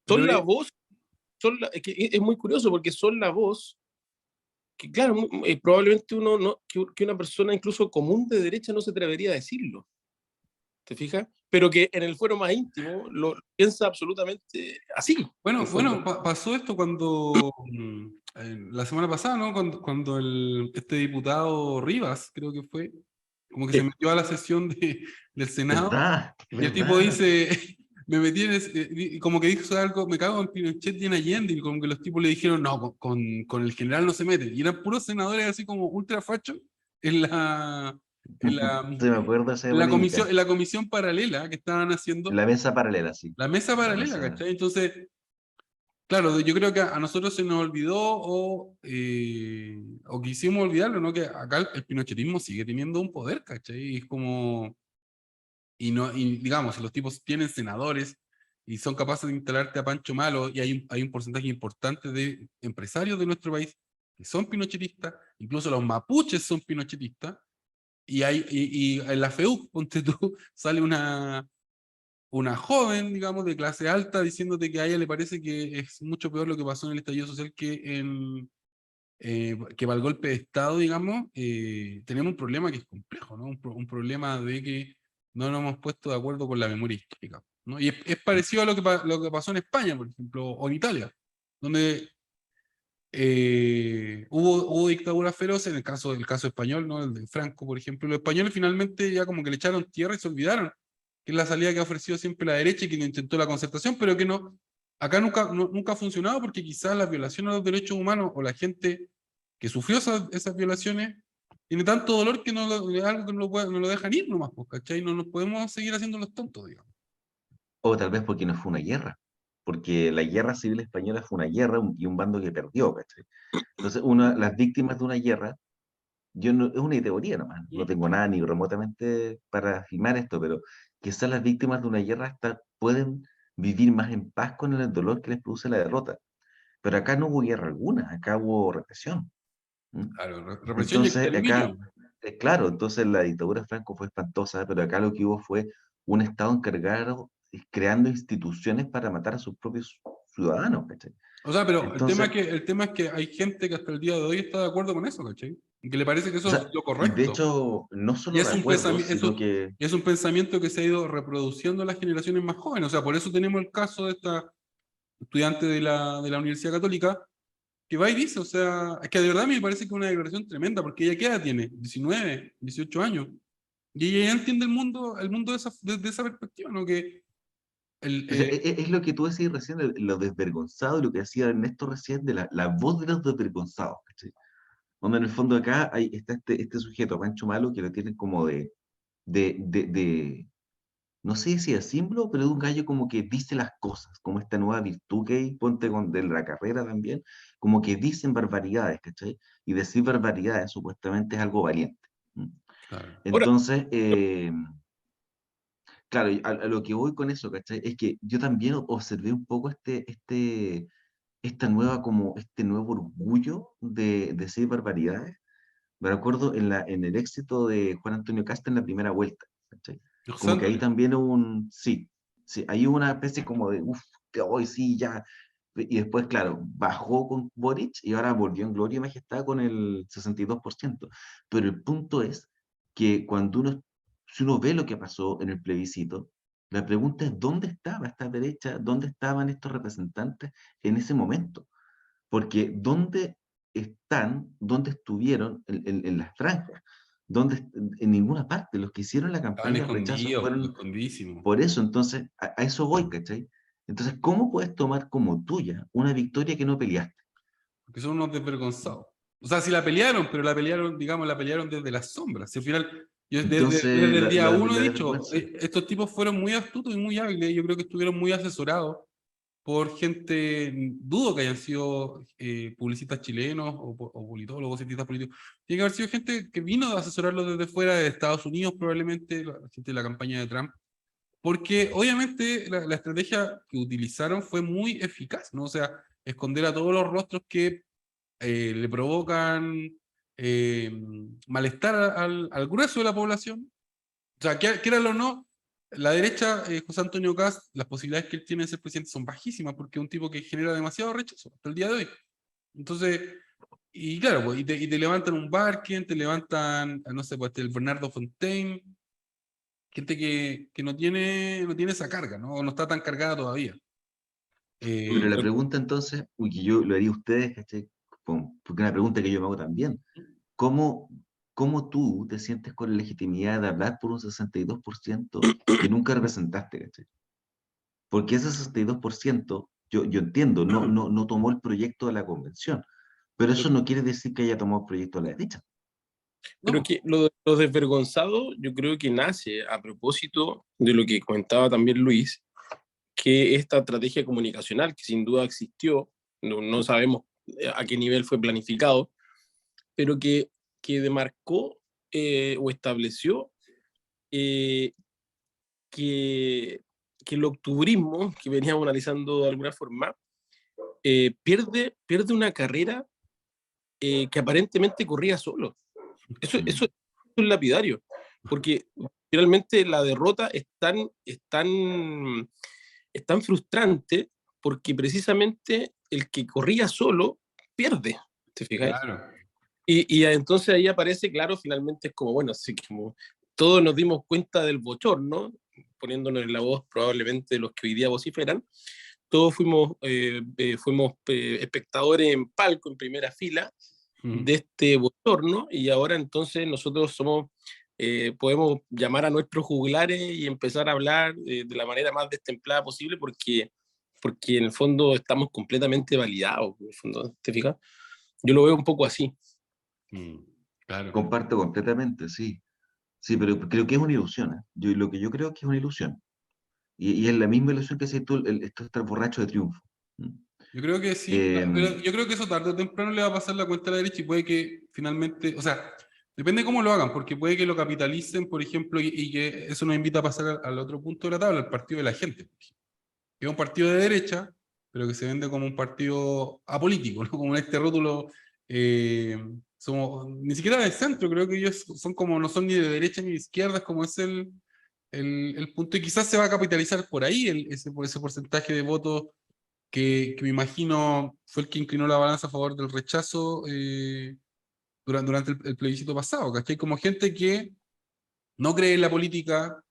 Son Pero, la voz, es muy curioso porque son la voz que, claro, probablemente que una persona incluso común de derecha no se atrevería a decirlo. ¿Te fijas? Pero que en el fuero más íntimo lo piensa absolutamente así, en bueno, el fondo. pasó esto cuando, la semana pasada, ¿no? Cuando este diputado Rivas, creo que fue, como que se Sí. metió a la sesión del Senado, ¿Verdad? y el tipo ¿Verdad? dice, me metí y como que dijo algo, me cago en Pinochet y en Allende, y como que los tipos le dijeron, no, con el general no se mete. Y eran puros senadores así como ultra fachos en la, en la, Sí, me acuerdo de esa polémica. en la comisión paralela que estaban En haciendo, la mesa paralela, sí. la mesa La paralela, mesa. ¿cachai? Entonces, claro, yo creo que a nosotros se nos olvidó o quisimos olvidarlo, ¿no? Que acá el pinochetismo sigue teniendo un poder, ¿cachai? Y es como, y digamos, si los tipos tienen senadores y son capaces de instalarte a Pancho Malo, y hay un porcentaje importante de empresarios de nuestro país que son pinochetistas, incluso los mapuches son pinochetistas, y en la FEUC, ponte tú, sale una joven, digamos, de clase alta, diciéndote que a ella le parece que es mucho peor lo que pasó en el estallido social que para el golpe de Estado, digamos. Tenemos un problema que es complejo, ¿no? Un problema de que no nos hemos puesto de acuerdo con la memoria histórica, ¿no? Y es parecido a lo que pasó en España, por ejemplo, o en Italia, donde hubo dictaduras feroces, en el caso español, ¿no? El de Franco, por ejemplo. Los españoles finalmente ya como que le echaron tierra y se olvidaron que es la salida que ha ofrecido siempre la derecha y que intentó la concertación, pero que no, acá nunca ha funcionado porque quizás la violación a los derechos humanos o la gente que sufrió esas violaciones tiene tanto dolor que es algo que no lo dejan ir nomás, pues, ¿cachai? No nos podemos seguir haciendo los tontos, digamos. O tal vez porque no fue una guerra. Porque la guerra civil española fue una guerra y un bando que perdió, ¿cachai? Entonces, las víctimas de una guerra, es una teoría nomás, no tengo nada ni remotamente para afirmar esto, pero quizás las víctimas de una guerra hasta pueden vivir más en paz con el dolor que les produce la derrota. Pero acá no hubo guerra alguna, acá hubo represión. ¿Mm? Claro, represión y Entonces, acá, exterminio. claro, entonces la dictadura de Franco fue espantosa, pero acá lo que hubo fue un Estado encargado creando instituciones para matar a sus propios ciudadanos, ¿cachai? O sea, pero Entonces, el tema es que hay gente que hasta el día de hoy está de acuerdo con eso, ¿cachai? Y que le parece que o eso es sea, lo y de correcto. hecho, no Y solo de es un acuerdo, pensamiento, sino que es un pensamiento que se ha ido reproduciendo en las generaciones más jóvenes. O sea, por eso tenemos el caso de esta estudiante de la Universidad Católica que va y dice, o sea, es que de verdad me parece que es una declaración tremenda, porque ella ¿qué edad tiene? 19, 18 años. Y ella ya entiende el mundo de esa perspectiva, ¿no? Que el, o sea, es lo que tú decías recién, lo desvergonzado, y lo que decía Ernesto recién, de la voz de los desvergonzados, ¿cachai? Donde en el fondo acá está este sujeto, Pancho Malo, que lo tienen como de no sé si es símbolo, pero de un gallo como que dice las cosas, como esta nueva virtud que hay, ponte con de la carrera también, como que dicen barbaridades, ¿cachai? Y decir barbaridades supuestamente es algo valiente. ¿Mm? claro. Ahora, Entonces, claro, a lo que voy con eso, ¿cachai? Es que yo también observé un poco este nuevo orgullo de decir barbaridades. Me acuerdo en el éxito de Juan Antonio Casta en la primera vuelta, ¿cachai? Los Como que ahí Sandler. también hubo sí, hay una especie como de, uff, que hoy sí, ya. Y después, claro, bajó con Boric y ahora volvió en gloria y majestad con el 62%. Pero el punto es que si uno ve lo que pasó en el plebiscito, La pregunta es, ¿dónde estaba esta derecha? ¿Dónde estaban estos representantes en ese momento? Porque ¿dónde están, dónde estuvieron en las franjas? ¿Dónde, en ninguna parte? Los que hicieron la Estaban campaña de rechazo escondidos, fueron escondidísimos. por eso. Entonces, a eso voy, ¿cachai? Entonces, ¿cómo puedes tomar como tuya una victoria que no peleaste? Porque son unos desvergonzados. O sea, si la pelearon, pero la pelearon, digamos, la pelearon desde las sombras. Si al final, yo Entonces, desde el día uno he la dicho, vergüenza. estos tipos fueron muy astutos y muy hábiles. Yo creo que estuvieron muy asesorados por gente, dudo que hayan sido publicistas chilenos o politólogos, cientistas políticos. Tiene que haber sido gente que vino a asesorarlos desde fuera de Estados Unidos, probablemente, la gente de la campaña de Trump. Porque obviamente la estrategia que utilizaron fue muy eficaz, ¿no? O sea, esconder a todos los rostros que le provocan eh, malestar al grueso de la población. O sea, quieralo o no, la derecha, José Antonio Kast, las posibilidades que él tiene de ser presidente son bajísimas porque es un tipo que genera demasiado rechazo hasta el día de hoy. Entonces, y claro, pues, y te levantan un Barken, te levantan, no sé, pues el Bernardo Fontaine, gente que no tiene esa carga, ¿no? O no está tan cargada todavía. Pero la Pero pregunta entonces, uy, que yo lo haría a ustedes, ¿cachai? Porque una pregunta que yo me hago también. ¿Cómo, cómo tú te sientes con la legitimidad de hablar por un 62% que nunca representaste, ¿cachai? Porque ese 62%, yo entiendo, no tomó el proyecto de la convención, pero eso no quiere decir que haya tomado el proyecto de la derecha. Pero no, que lo desvergonzado yo creo que nace a propósito de lo que comentaba también Luis, que esta estrategia comunicacional que sin duda existió, no sabemos a qué nivel fue planificado, pero que demarcó o estableció eh, que, que el octubrismo, que veníamos analizando de alguna forma, pierde una carrera que aparentemente corría solo. Eso es lapidario, porque finalmente la derrota es tan frustrante porque precisamente el que corría solo pierde, ¿te fijas? claro. Y entonces ahí aparece, claro, finalmente es como, bueno, así como todos nos dimos cuenta del bochorno, poniéndonos en la voz probablemente de los que hoy día vociferan, todos fuimos espectadores en palco, en primera fila, Mm. de este bochorno, y ahora entonces nosotros podemos llamar a nuestros juglares y empezar a hablar de la manera más destemplada posible porque en el fondo estamos completamente validados, en el fondo, ¿te fijas? Yo lo veo un poco así. Mm, claro. Comparto completamente, sí. Sí, pero creo que es una ilusión, ¿eh? Lo que yo creo que es una ilusión. Y es la misma ilusión que si tú, esto estar borracho de triunfo. ¿Mm? Yo creo que sí, pero Em, yo creo que eso tarde o temprano le va a pasar la cuenta a la derecha y puede que finalmente, o sea, depende de cómo lo hagan, porque puede que lo capitalicen, por ejemplo, y que eso nos invita a pasar al otro punto de la tabla, al partido de la gente, que es un partido de derecha, pero que se vende como un partido apolítico, ¿no? Como este rótulo, ni siquiera de centro, creo que ellos son como, no son ni de derecha ni de izquierda, como es el punto, y quizás se va a capitalizar por ahí ese porcentaje de votos que me imagino fue el que inclinó la balanza a favor del rechazo durante el plebiscito pasado, ¿cachai? Como gente que no cree en la política,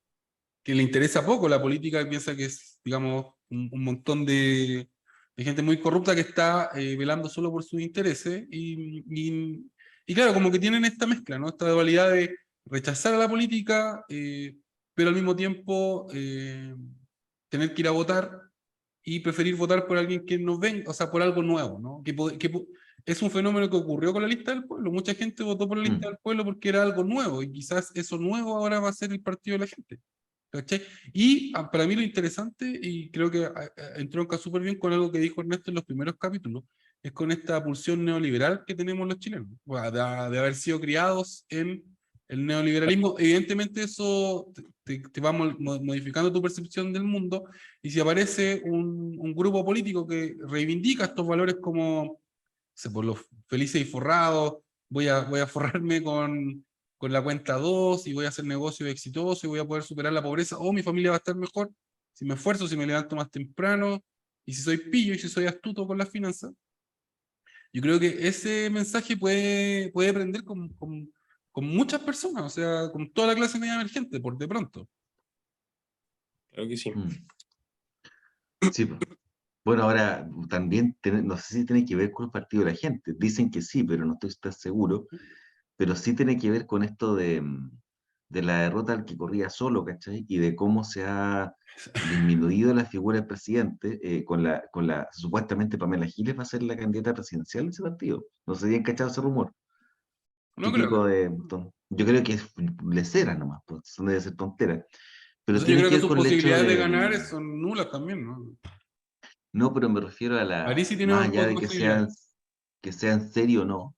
que le interesa poco la política, que piensa que es, digamos, un montón de gente muy corrupta que está velando solo por sus intereses y claro, como que tienen esta mezcla, ¿no? Esta dualidad de rechazar a la política, pero al mismo tiempo tener que ir a votar y preferir votar por alguien que nos venga, o sea, por algo nuevo, ¿no? Es un fenómeno que ocurrió con la lista del pueblo. Mucha gente votó por la lista mm, del pueblo porque era algo nuevo y quizás eso nuevo ahora va a ser el partido de la gente. ¿Cachai? Y para mí lo interesante, y creo que entronca súper bien con algo que dijo Ernesto en los primeros capítulos, es con esta pulsión neoliberal que tenemos los chilenos, bueno, de haber sido criados en el neoliberalismo. Evidentemente eso te va modificando tu percepción del mundo, y si aparece un grupo político que reivindica estos valores como, sé, por los felices y forrados, voy a forrarme con la cuenta 2 y voy a hacer negocio exitoso y voy a poder superar la pobreza, o mi familia va a estar mejor si me esfuerzo, si me levanto más temprano, y si soy pillo y si soy astuto con las finanzas. Yo creo que ese mensaje puede prender con muchas personas, o sea, con toda la clase media emergente, por de pronto. Creo que sí. Sí, pues. Bueno, ahora también, no sé si tiene que ver con el partido de la gente. Dicen que sí, pero no estoy tan seguro. Pero sí tiene que ver con esto de la derrota al que corría solo, ¿cachai? Y de cómo se ha disminuido la figura del presidente supuestamente Pamela Giles va a ser la candidata presidencial de ese partido. No sé si han cachado ese rumor. No creo Típico que. yo creo que es lecera nomás, pues, eso no debe ser tontera. Pero Entonces yo tiene creo que que ver sus con el hecho posibilidades de de, ganar son nulas también, ¿no? no, pero me refiero a París sí tiene más allá de posibilidades. que sean serio o no,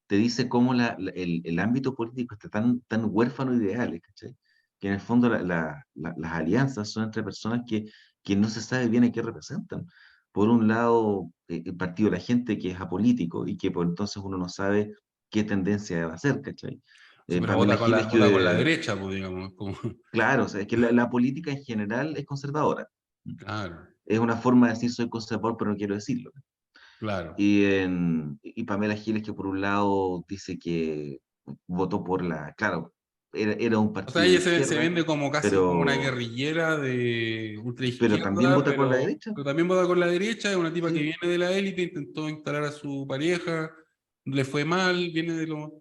te dice cómo el ámbito político está tan huérfano de ideales, ¿cachai? Que en el fondo las alianzas son entre personas que no se sabe bien a qué representan. Por un lado, el partido de la gente que es apolítico y que por entonces uno no sabe qué tendencia va a hacer, ¿cachai? Sí, pero Pamela Giles, vota con la derecha, pues, digamos. Como, claro, o sea, es que la política en general es conservadora. claro, Es una forma de decir soy conservador, pero no quiero decirlo. claro. Y Pamela Giles, que por un lado dice que votó por claro, era un O sea, partido de ella se izquierda, vende como casi como una pero, guerrillera de pero también ultraizquierda, vota con la derecha. pero también vota con la derecha, es una tipa que Sí. viene de la élite, intentó instalar a su pareja, le fue mal, viene de lo...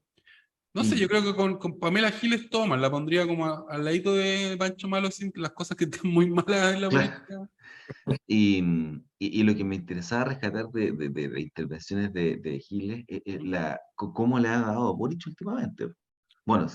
No sé, yo Y, creo que con Pamela Giles toma, la pondría como al ladito de Pancho Malo, sin las cosas que están muy malas en la claro, política. y lo que me interesaba rescatar de las intervenciones de Giles es cómo le ha dado a Boric últimamente. Bueno,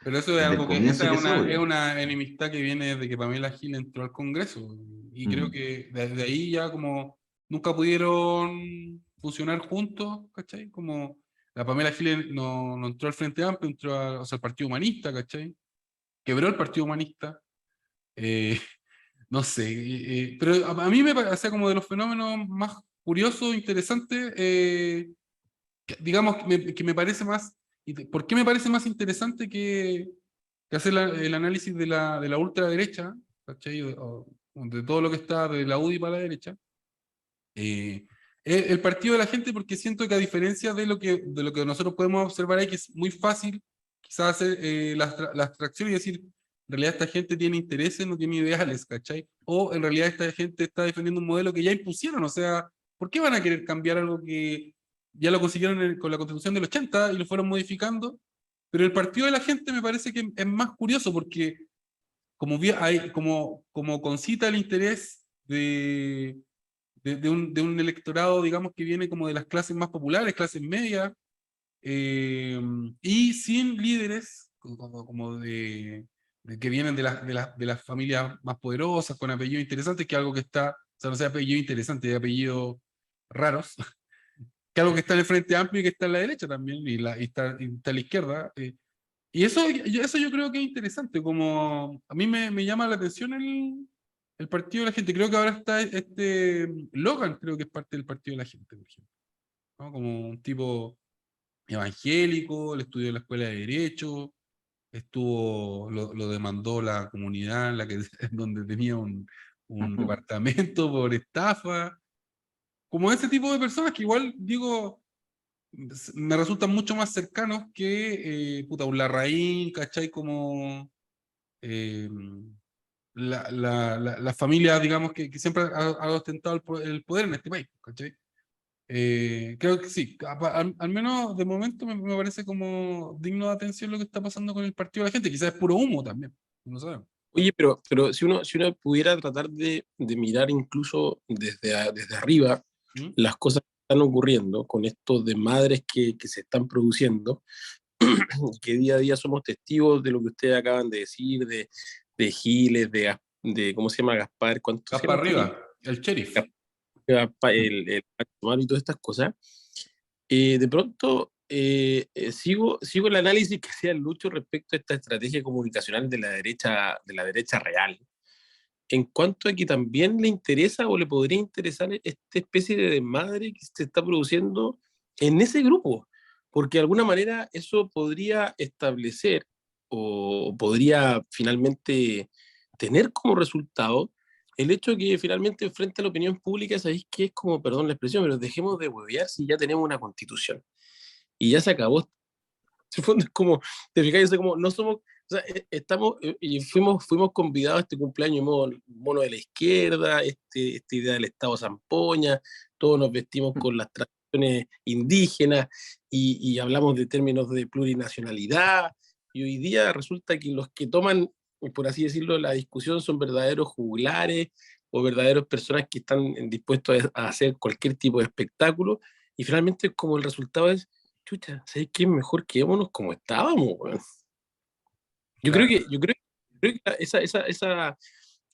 Pero eso es desde el algo que, comienzo esa que se es odian. una enemistad que viene desde que Pamela Gil entró al Congreso. Y creo Mm. que desde ahí ya como nunca pudieron funcionar juntos, ¿cachai? Como la Pamela Gil no entró al Frente Amplio, entró o sea, al Partido Humanista, ¿cachai? Quebró el Partido Humanista. Eh, no sé, pero a mí me parece como de los fenómenos más curiosos, interesantes, digamos que me parece más, ¿por qué me parece más interesante que hacer el análisis de la ultraderecha, ¿cachai? O de todo lo que está de la UDI para la derecha? El partido de la gente, porque siento que a diferencia de lo que nosotros podemos observar ahí, que es muy fácil quizás hacer la abstracción y decir, en realidad esta gente tiene intereses, no tiene ideales, ¿cachai? O en realidad esta gente está defendiendo un modelo que ya impusieron, o sea, ¿por qué van a querer cambiar algo que ya lo consiguieron con la Constitución del 80 y lo fueron modificando? Pero el partido de la gente me parece que es más curioso porque como concita el interés de un electorado, digamos, que viene como de las clases más populares, clases medias, eh, y sin líderes como de que vienen de las familias más poderosas, con apellidos interesantes, que algo que está, o sea, no sea apellido interesante, de apellidos raros, que algo que está en el Frente Amplio y que está en la derecha también, y está a la izquierda. Y eso yo creo que es interesante, como a mí me llama la atención el partido de la gente. Creo que ahora está Logan, creo que es parte del partido de la gente, por ejemplo, ¿no? Como un tipo evangélico, él estudió en la escuela de Derecho, lo demandó la comunidad en la que, en donde tenía un departamento por estafa. Como ese tipo de personas que igual, digo, me resultan mucho más cercanos que puta, un Larraín, ¿cachai? Como eh, la familia, digamos, que siempre ha ostentado el poder en este país, ¿cachai? Creo que sí, al menos de momento me parece como digno de atención lo que está pasando con el partido de la gente, quizás es puro humo también, no sabemos. Oye, pero si uno pudiera tratar de mirar incluso desde arriba ¿Mm? las cosas que están ocurriendo con estos desmadres que se están produciendo, que día a día somos testigos de lo que ustedes acaban de decir, de Giles, ¿cómo se llama? Gaspar, ¿cuánto se Para llama este tipo? arriba, el sheriff. El y todas estas cosas. De pronto sigo el análisis que hacía Lucho respecto a esta estrategia comunicacional de la derecha real, en cuanto a que también le interesa o le podría interesar esta especie de desmadre que se está produciendo en ese grupo, porque de alguna manera eso podría establecer o podría finalmente tener como resultado el hecho que finalmente frente a la opinión pública sabéis que es como, perdón la expresión, pero dejemos de huevear si ya tenemos una constitución y ya se acabó. En el fondo es como, te fijas, es como, no somos, sea, y fuimos convidados a este cumpleaños mono de la izquierda, esta idea del Estado Zampoña, todos nos vestimos con las tradiciones indígenas y hablamos de términos de plurinacionalidad, y hoy día resulta que los que toman, por así decirlo, la discusión son verdaderos juglares o verdaderos personas que están dispuestos a hacer cualquier tipo de espectáculo, y finalmente como el resultado es, chucha, ¿sabes qué? Mejor quedémonos como estábamos, weón. Claro. Yo creo que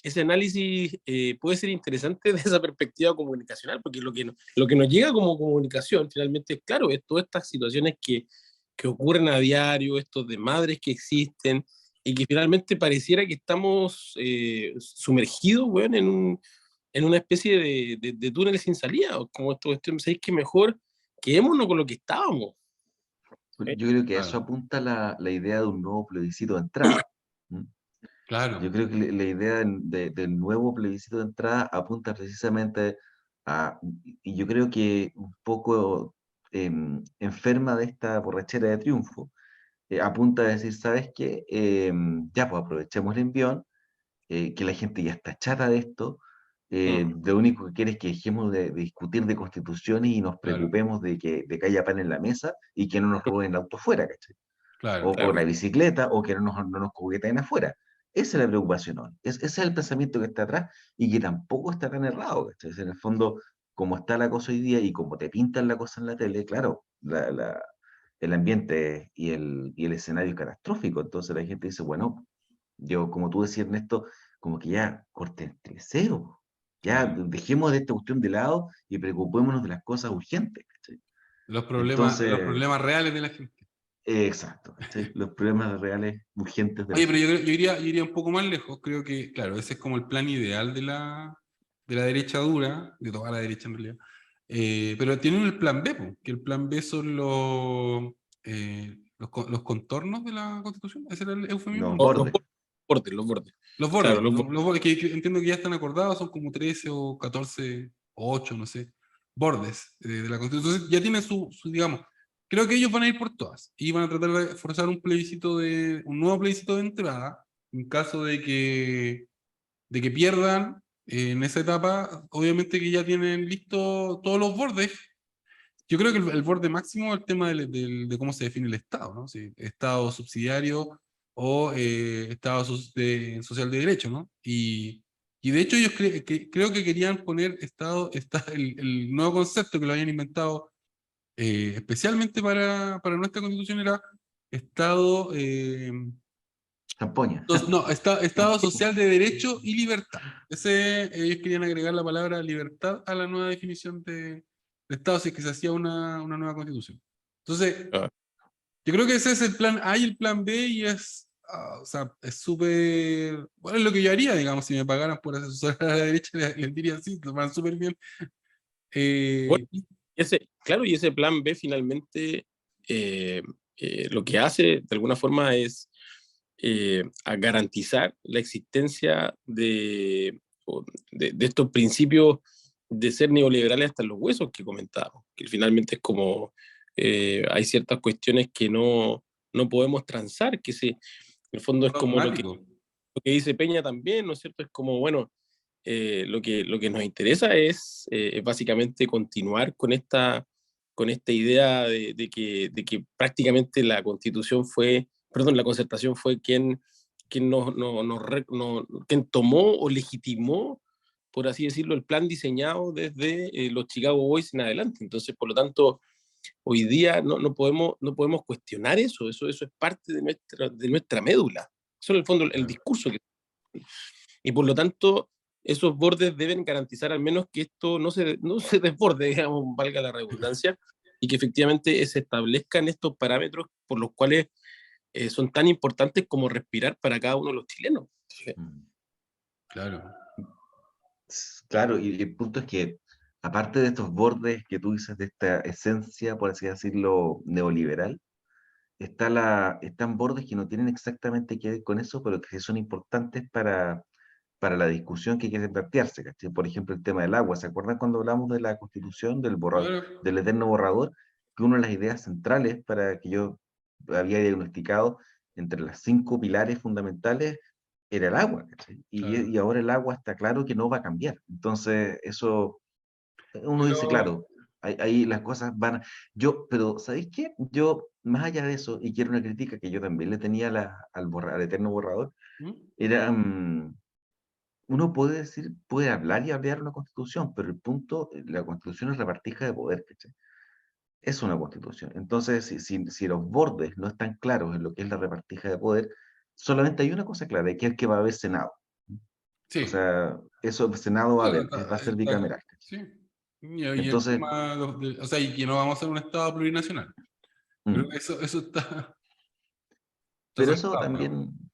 ese análisis puede ser interesante desde esa perspectiva comunicacional, porque lo que nos llega como comunicación finalmente es, claro, es todas estas situaciones que ocurren a diario, estos desmadres que existen, y que finalmente pareciera que estamos sumergidos, bueno, en una especie de túnel sin salida, o como esto, ¿sabéis que mejor quedémonos con lo que estábamos? Yo creo que a eso Claro. apunta la idea de un nuevo plebiscito de entrada. ¿Mm? Claro. Yo creo que la idea del nuevo plebiscito de entrada apunta precisamente a, y yo creo que un poco enferma de esta borrachera de triunfo, apunta a decir, ¿sabes qué? Ya, pues aprovechemos el envión, que la gente ya está chata de esto, Mm, lo único que quiere es que dejemos de discutir de constituciones y nos Claro. preocupemos de que haya pan en la mesa y que no nos roben el auto afuera, ¿cachai? Claro. O la claro. bicicleta, o que no nos coqueteen afuera. Esa es la preocupación hoy. Ese es el pensamiento que está atrás y que tampoco está tan errado, ¿cachai? En el fondo, como está la cosa hoy día y como te pintan la cosa en la tele, claro, el ambiente y el escenario es catastrófico. Entonces la gente dice, bueno, yo, como tú decías, Ernesto, como que ya corten el cero. Ya Claro. dejemos de esta cuestión de lado y preocupémonos de las cosas urgentes, ¿cachai? Los Entonces, problemas reales de la gente. exacto, ¿cachai? Los problemas reales urgentes de la Oye, pero gente. yo iría un poco más lejos. Creo que, claro, ese es como el plan ideal de la derecha dura, de toda la derecha en realidad. Pero tienen el plan B, po, que el plan B son los contornos de la Constitución. ¿Ese era el eufemismo? Los No. Los bordes. bordes, los bordes. Los bordes, Claro, los los bordes que entiendo que ya están acordados, son como 13 o 14 o 8, no sé, bordes de la Constitución. Entonces ya tienen digamos, creo que ellos van a ir por todas y van a tratar de forzar un nuevo plebiscito de entrada en caso de que pierdan en esa etapa. Obviamente que ya tienen listo todos los bordes. Yo creo que el borde máximo es el tema de cómo se define el Estado, ¿no? Si Estado subsidiario o Estado social de derecho, ¿no? Y de hecho ellos creo que querían poner el nuevo concepto que lo habían inventado especialmente para nuestra constitución era Estado, Champoña. no, Estado social de derecho y libertad. Ellos querían agregar la palabra libertad a la nueva definición de Estado si es que se hacía una nueva constitución. Entonces, ah, yo creo que ese es el plan A y el plan B y o sea, es súper, bueno, es lo que yo haría, digamos, si me pagaran por asesorar a la derecha, les diría así, lo van súper bien. bueno, Eh, claro, y ese plan B finalmente eh, lo que hace de alguna forma es a garantizar la existencia de estos principios de ser neoliberales hasta los huesos que comentábamos, que finalmente es como hay ciertas cuestiones que no podemos transar, en el fondo es como dogmático. lo que dice Peña también, ¿no es cierto? Es como, bueno, lo que nos interesa es básicamente continuar con esta idea de que prácticamente la constitución fue, perdón, la concertación fue quien, quien tomó o legitimó, por así decirlo, el plan diseñado desde los Chicago Boys en adelante. Entonces, por lo tanto, hoy día no podemos cuestionar eso es parte de nuestra médula. Eso es en el fondo el Claro. discurso que y por lo tanto, esos bordes deben garantizar al menos que esto no se desborde, digamos, valga la redundancia, y que efectivamente se establezcan estos parámetros por los cuales son tan importantes como respirar para cada uno de los chilenos. Mm. Claro. Claro, y el punto es que, aparte de estos bordes que tú dices, de esta esencia, por así decirlo, neoliberal, están bordes que no tienen exactamente que ver con eso, pero que sí son importantes para la discusión que quiere plantearse, ¿cachai? Por ejemplo, el tema del agua. ¿Se acuerdan cuando hablamos de la constitución, Claro. del eterno borrador? Que una de las ideas centrales para que yo había diagnosticado entre las 5 pilares fundamentales era el agua, ¿cachai? Claro. Y ahora el agua está claro que no va a cambiar. Entonces, eso, uno dice, Pero, claro, ahí las cosas van. Pero, ¿sabéis qué? Yo, más allá de eso, y quiero una crítica que yo también le tenía al eterno borrador, ¿Mm? era, uno puede decir, puede hablar y hablar una constitución, pero el punto, la constitución es repartija de poder, ¿cachai? Es una constitución. Entonces, si los bordes no están claros en lo que es la repartija de poder, solamente hay una cosa clara, que es que va a haber Senado. O sí, sea, eso, el Senado va a claro, haber, va a ser bicameral, ¿cachai? sí. Y el Entonces, tema, o sea, y que no vamos a ser un Estado plurinacional. Creo mm, que eso está pero eso sentado, digamos. también,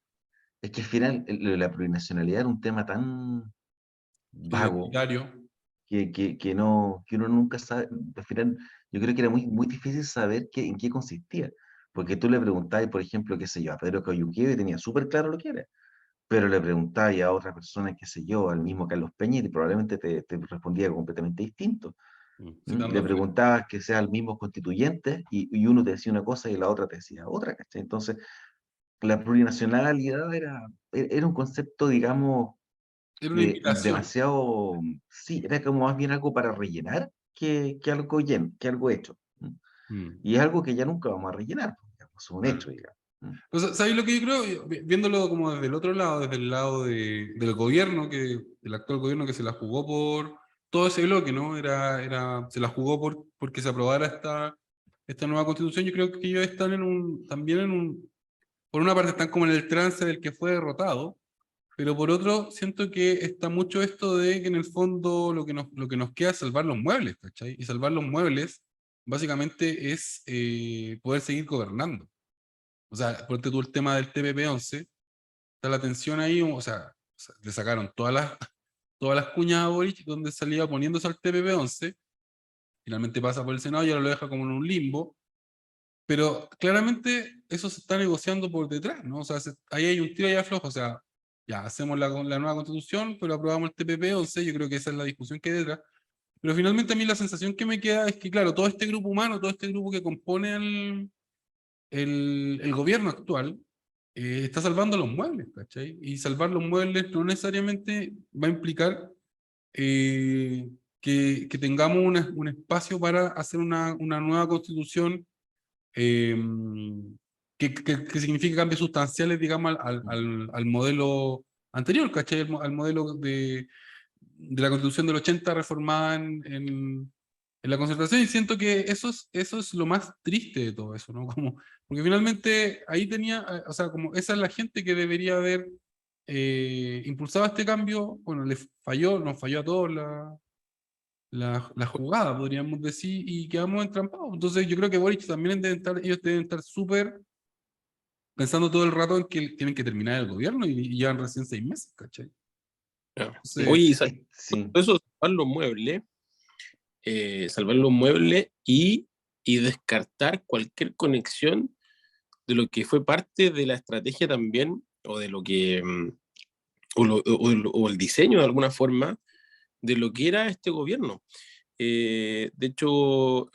es que al final la plurinacionalidad era un tema tan vago Identitario. que uno nunca sabe, al final yo creo que era muy, muy difícil saber en qué consistía, porque tú le preguntabas, por ejemplo, qué sé yo, a Pedro Cayuquieves tenía súper claro lo que era, pero le preguntabas a otra persona, qué sé yo, al mismo Carlos Peña, y probablemente te respondía completamente distinto. Le Citando a Freire. preguntabas que sean los mismos constituyentes y uno te decía una cosa y la otra te decía otra, ¿cachai? Entonces, la plurinacionalidad era un concepto, digamos, Era una invitación. demasiado, sí, era como más bien algo para rellenar que algo hecho. Mm. Y es algo que ya nunca vamos a rellenar, digamos, es un Claro. hecho, digamos. O sea, ¿sabéis lo que yo creo? Viéndolo como desde el otro lado, desde el lado del gobierno, del actual gobierno que se la jugó por todo ese bloque, ¿no? Se la jugó porque se aprobara esta nueva constitución. Yo creo que ellos están también por una parte están como en el trance del que fue derrotado, pero por otro siento que está mucho esto de que en el fondo lo que nos queda es salvar los muebles, ¿cachai? Y salvar los muebles básicamente es poder seguir gobernando. O sea, ponte tú el tema del TPP-11, está la tensión ahí, o sea, le sacaron todas las cuñas a Boric donde salía poniéndose al TPP-11, finalmente pasa por el Senado y ahora lo deja como en un limbo, pero claramente eso se está negociando por detrás, ¿no? O sea, ahí hay un tiro y aflojo, o sea, ya hacemos la nueva constitución, pero aprobamos el TPP-11, yo creo que esa es la discusión que hay detrás, pero finalmente a mí la sensación que me queda es que, claro, todo este grupo humano, todo este grupo que compone el gobierno actual está salvando los muebles, ¿cachai? Y salvar los muebles no necesariamente va a implicar que tengamos un espacio para hacer una nueva constitución eh, que signifique cambios sustanciales, digamos, al modelo anterior, ¿cachai? Al modelo de la constitución del 80 reformada en la concertación, y siento que eso es lo más triste de todo eso, ¿no? Porque finalmente ahí o sea, como esa es la gente que debería haber impulsado este cambio, bueno, nos falló a todos la jugada, podríamos decir, y quedamos entrampados. Entonces yo creo que Boric también ellos deben estar súper pensando todo el rato en que tienen que terminar el gobierno y llevan recién 6 meses, ¿cachai? Ya. Entonces, Oye, y Sí. eso, salvar los muebles y descartar cualquier conexión de lo que fue parte de la estrategia también, o de lo que, o el diseño de alguna forma, de lo que era este gobierno. De hecho,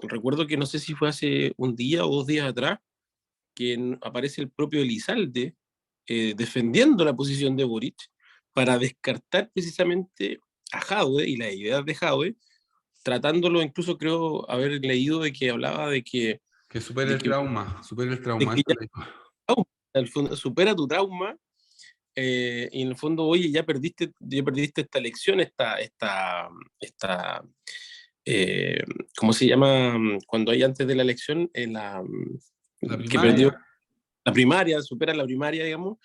recuerdo que no sé si fue hace un día o 2 días atrás, que aparece el propio Elizalde defendiendo la posición de Boric para descartar precisamente a Jadwe y las ideas de Jadwe, tratándolo, incluso creo haber leído de que hablaba que supere de el que, trauma, supere el de trauma. que Eso ya le digo. en el fondo, supera tu trauma, y en el fondo, oye, ya perdiste esta elección, esta eh, ¿cómo se llama? Cuando hay antes de la elección, La que perdió primaria, la primaria, supera la primaria, digamos,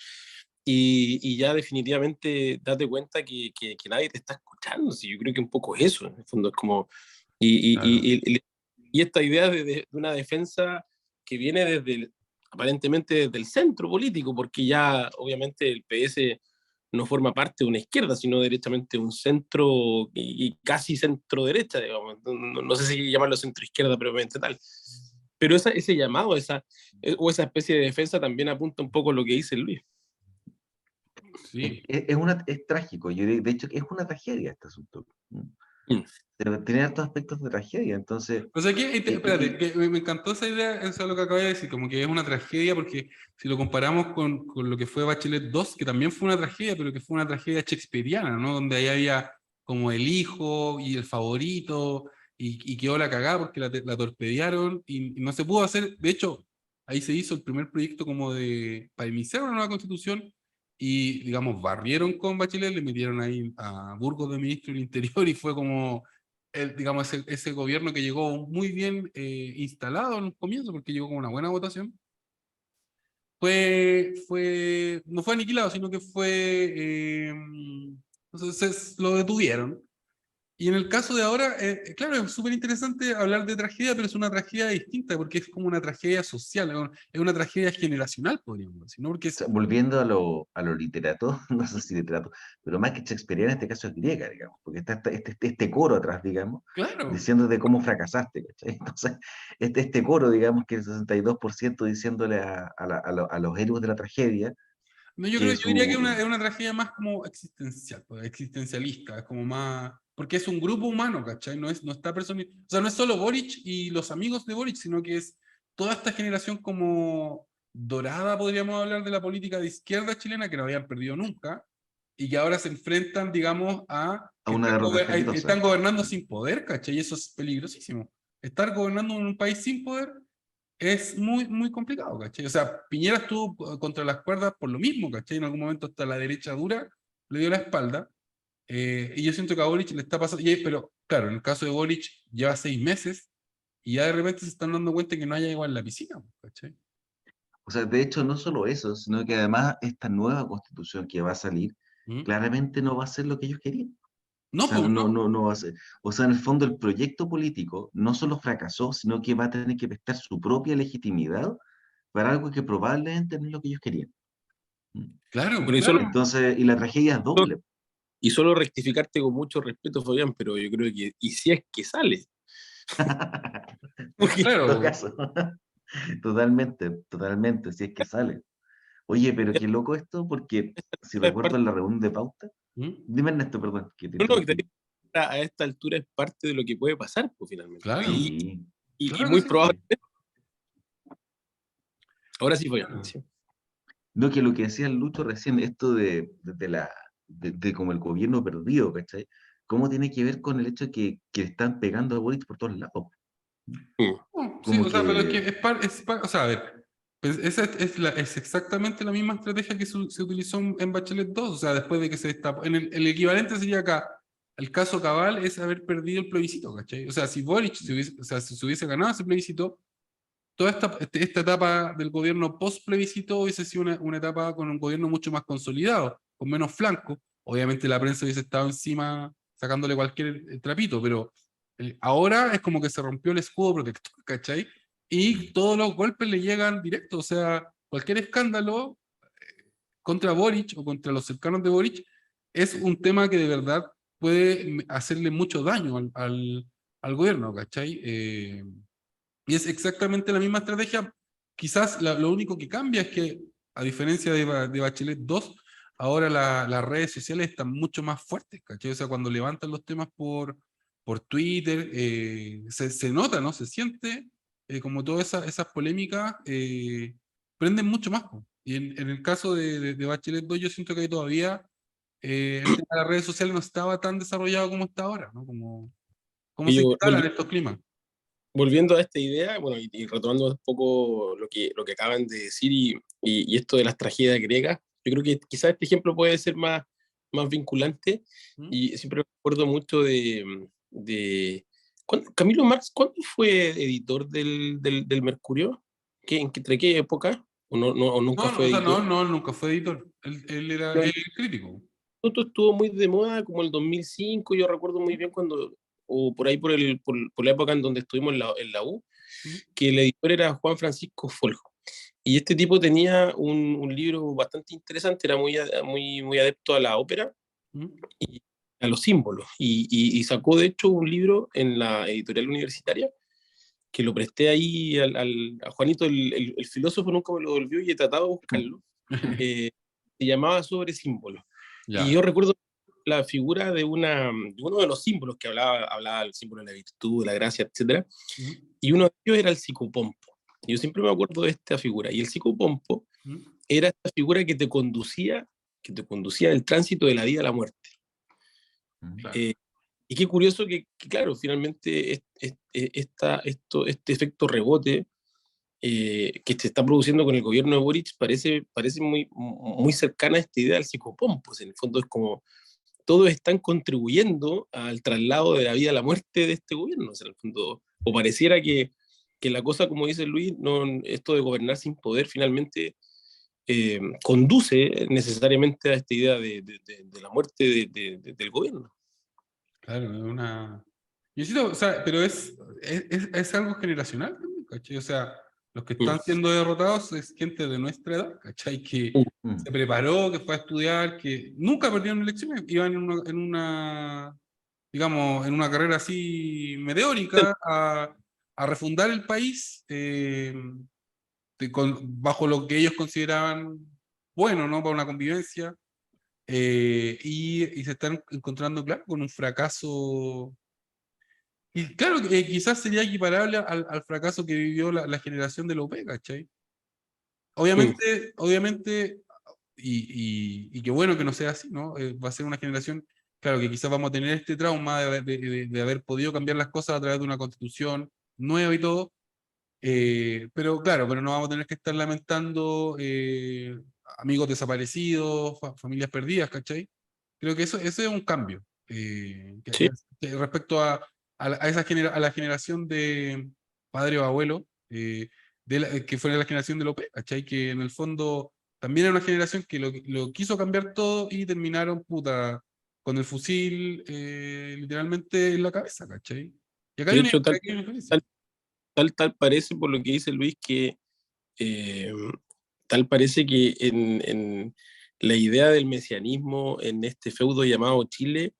y ya definitivamente date cuenta que nadie te está escuchando. Sí, yo creo que un poco es eso, en el fondo es como, y, claro. y, y, y esta idea de una defensa que viene aparentemente desde el centro político, porque ya obviamente el PS no forma parte de una izquierda, sino directamente un centro y casi centro derecha, digamos. No sé si llamarlo centro izquierda propiamente tal. Pero ese llamado, o esa especie de defensa también apunta un poco a lo que dice Luis. Sí, Es trágico, de hecho es una tragedia este asunto. Mm. Pero tiene hartos aspectos de tragedia, entonces, O sea, que, y- espérate, y- que me encantó esa idea, eso es lo que acabé de decir, como que es una tragedia, porque si lo comparamos con lo que fue Bachelet 2, que también fue una tragedia, pero que fue una tragedia shakespeariana, ¿no? Donde ahí había como el hijo y el favorito, y quedó la cagada porque la torpedearon y no se pudo hacer. De hecho, ahí se hizo el primer proyecto como para iniciar una nueva constitución, y, digamos, barrieron con Bachelet, le metieron ahí a Burgos de ministro del Interior, y fue como digamos, ese gobierno que llegó muy bien instalado en un comienzo, porque llegó con una buena votación, no fue aniquilado, sino que entonces lo detuvieron. Y en el caso de ahora, claro, es súper interesante hablar de tragedia, pero es una tragedia distinta, porque es como una tragedia social, es una tragedia generacional, podríamos decir, ¿no? Porque o sea, volviendo a lo literato, no sé si literato, pero más que shakespeariana, en este caso es griega, digamos, porque está este coro atrás, digamos, claro, diciéndote cómo fracasaste, ¿cachai? Entonces, este coro, digamos, que es el 62% diciéndole a los héroes de la tragedia no, que yo diría que su... es una tragedia más como existencial, pues, existencialista, es como más, porque es un grupo humano, ¿cachai? No está o sea, no es solo Boric y los amigos de Boric, sino que es toda esta generación como dorada, podríamos hablar, de la política de izquierda chilena, que no habían perdido nunca, y que ahora se enfrentan, digamos, a a que una derrota están estrepitosa. gobernando sin poder, ¿cachai? Y eso es peligrosísimo. Estar gobernando en un país sin poder es muy, muy complicado, ¿cachai? O sea, Piñera estuvo contra las cuerdas por lo mismo, ¿cachai? En algún momento hasta la derecha dura le dio la espalda, y yo siento que a Boric le está pasando, pero claro, en el caso de Boric lleva 6 meses y ya de repente se están dando cuenta que no hay agua en la piscina, ¿cachai? O sea, de hecho, no solo eso, sino que además esta nueva constitución que va a salir, ¿Mm? claramente no va a ser lo que ellos querían. O No, sea, pues no. no va a ser. O sea, en el fondo el proyecto político no solo fracasó, sino que va a tener que prestar su propia legitimidad para algo que probablemente no es lo que ellos querían. ¿Mm? Claro, Pero claro. Entonces, y la tragedia es doble. y solo rectificarte con mucho respeto, Fabián, pero yo creo que, y si es que sale, porque En todo Claro. caso, totalmente, totalmente, si es que sale. Oye, pero qué loco esto, porque si es recuerdo parte, en la reunión de pauta, ¿Mm? dime Ernesto, perdón, que te no, no, que interrumpí. a esta altura es parte de lo que puede pasar, pues, finalmente. Claro, Sí, Y claro que muy sí. probable. Ahora sí, Fabián. Sí. no, que lo que decía el Lucho recién, esto de como el gobierno perdido, ¿cachai? ¿Cómo tiene que ver con el hecho de que están pegando a Boric por todos lados? Mm. Sí, Como o sea, pero es que que, o sea, a ver, pues esa es exactamente la misma estrategia que se utilizó en Bachelet 2, o sea, después de que se destapó, el equivalente sería acá, el caso cabal es haber perdido el plebiscito, ¿cachai? O sea, si Boric o sea, si se hubiese ganado ese plebiscito, toda esta etapa del gobierno post-plebiscito hubiese sido una etapa con un gobierno mucho más consolidado, con menos flanco. Obviamente la prensa hubiese estado encima sacándole cualquier trapito, pero ahora es como que se rompió el escudo protector, ¿cachai? Y todos los golpes le llegan directo, o sea, cualquier escándalo contra Boric o contra los cercanos de Boric es un tema que de verdad puede hacerle mucho daño al gobierno, ¿cachai? Y es exactamente la misma estrategia. Quizás lo único que cambia es que, a diferencia de Bachelet 2, ahora las redes sociales están mucho más fuertes, ¿cachai? O sea, cuando levantan los temas por Twitter, se nota, ¿no? Se siente como todas esas polémicas prenden mucho más, po. Y en el caso de Bachelet 2, yo siento que ahí todavía el tema de las redes sociales no estaba tan desarrollado como está ahora, ¿no? Cómo Y se yo, instalan estos climas. volviendo a esta idea, bueno, y retomando un poco lo que acaban de decir y esto de las tragedias griegas, yo creo que quizás este ejemplo puede ser más vinculante ¿Mm? y siempre me acuerdo mucho Camilo Marx, ¿cuándo fue editor del Mercurio? ¿Entre qué época? ¿O nunca No, no, fue o sea, editor? no, él nunca fue editor. Él era el crítico. Esto estuvo muy de moda como el 2005, yo recuerdo muy bien cuando, o por ahí por la época en donde estuvimos en la U, ¿Mm? que el editor era Juan Francisco Foljo. Y este tipo tenía un libro bastante interesante, era muy adepto a la ópera ¿Mm? y a los símbolos. Y sacó de hecho un libro en la editorial universitaria que lo presté ahí a Juanito, el filósofo nunca me lo devolvió y he tratado de buscarlo. Se llamaba Sobre símbolos. Y Ya. yo recuerdo la figura de uno de los símbolos que hablaba el símbolo de la virtud, de la gracia, etcétera, ¿Mm? y uno de ellos era el psicopompo. Yo siempre me acuerdo de esta figura, y el psicopompo ¿Mm? era esta figura que te conducía del tránsito de la vida a la muerte. Claro. Y qué curioso claro, finalmente este efecto rebote que se está produciendo con el gobierno de Boric parece muy cercana a esta idea del psicopompo. Pues en el fondo es como todos están contribuyendo al traslado de la vida a la muerte de este gobierno. O sea, en el fondo, o pareciera que la cosa, como dice Luis, no, esto de gobernar sin poder finalmente conduce necesariamente a esta idea de la muerte del gobierno. Claro, es una... Yo siento, o sea, pero es algo generacional también, ¿cachai? O sea, los que Mm. están siendo derrotados es gente de nuestra edad, ¿cachai? Que Mm. se preparó, que fue a estudiar, que nunca perdieron elecciones, iban digamos, en una carrera así meteórica a refundar el país bajo lo que ellos consideraban bueno, ¿no? Para una convivencia. Y se están encontrando, claro, con un fracaso. Y claro, quizás sería equiparable al fracaso que vivió la generación de López, ¿cachai? Mm. Obviamente, y qué bueno que no sea así, ¿no? Va a ser una generación, claro, que quizás vamos a tener este trauma de haber podido cambiar las cosas a través de una constitución nueva y todo, pero claro, pero no vamos a tener que estar lamentando amigos desaparecidos, familias perdidas, ¿cachai? Creo que eso es un cambio Sí, respecto a la generación de padre o abuelo, que fue la generación de López, ¿cachai? Que en el fondo también era una generación que lo quiso cambiar todo y terminaron, puta, con el fusil literalmente en la cabeza, ¿cachai? Y acá de hay hecho, aquí hay una diferencia. tal parece, por lo que dice Luis, que eh, tal parece que en la idea del mesianismo en este feudo llamado Chile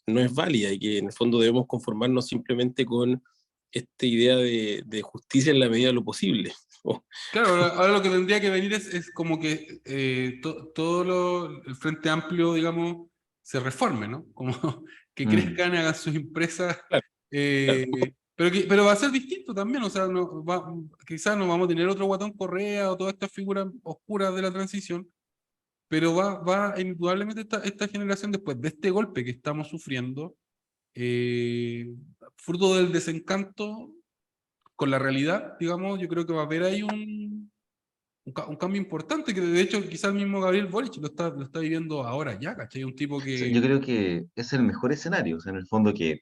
no es válida y que en el fondo debemos conformarnos simplemente con esta idea de justicia en la medida de lo posible. Claro, ahora lo que tendría que venir es como que el Frente Amplio, digamos, se reforme, ¿no? Como que Mm. crezcan, hagan sus empresas, Claro, claro. pero va a ser distinto también, o sea, quizás no vamos a tener otro Guatón Correa o todas estas figuras oscuras de la transición, pero indudablemente esta generación, después de este golpe que estamos sufriendo, eh, fruto del desencanto con la realidad, digamos, yo creo que va a haber ahí un cambio importante que de hecho quizás el mismo Gabriel Boric lo está viviendo ahora ya, ¿cachai? Un tipo O sea, que... yo creo que es el mejor escenario, o sea, en el fondo que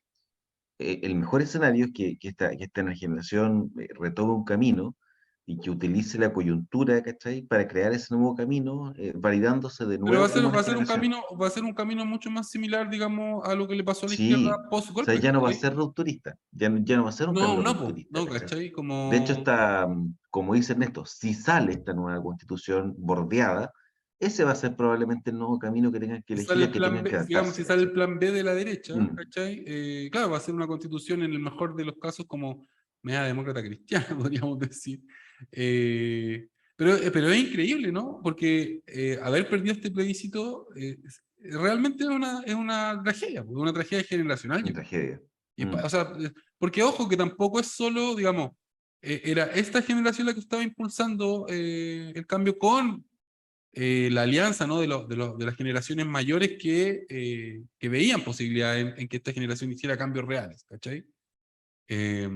el mejor escenario es que esta nueva generación retome un camino y que utilice la coyuntura, ¿cachai? Para crear ese nuevo camino, validándose de Pero nuevo como una generación. va a ser un camino mucho más similar, digamos, a lo que le pasó a la izquierda Sí, o sea, post-golpe, ya no va a ¿cachai? ser rupturista, ya no va a ser un No, camino no, po, rupturista, no, ¿cachai? ¿cachai? De hecho, Como... está, como dice Ernesto, si sale esta nueva constitución bordeada, ese va a ser probablemente el nuevo camino que tengan que Si elegir, sale a el que plan tengan B, que digamos, adaptarse, si sale el ¿cachai? plan B de la derecha, Mm, ¿cachai? Claro, va a ser una constitución en el mejor de los casos como media demócrata cristiana, podríamos decir. Pero es increíble, ¿no? Porque haber perdido este plebiscito realmente es una tragedia, pues, una tragedia generacional, una yo creo. tragedia. Y Mm, o sea, porque ojo, que tampoco es solo, digamos, era esta generación la que estaba impulsando el cambio con la alianza, ¿no? De las generaciones mayores que veían posibilidad en que esta generación hiciera cambios reales, ¿cachai? Eh,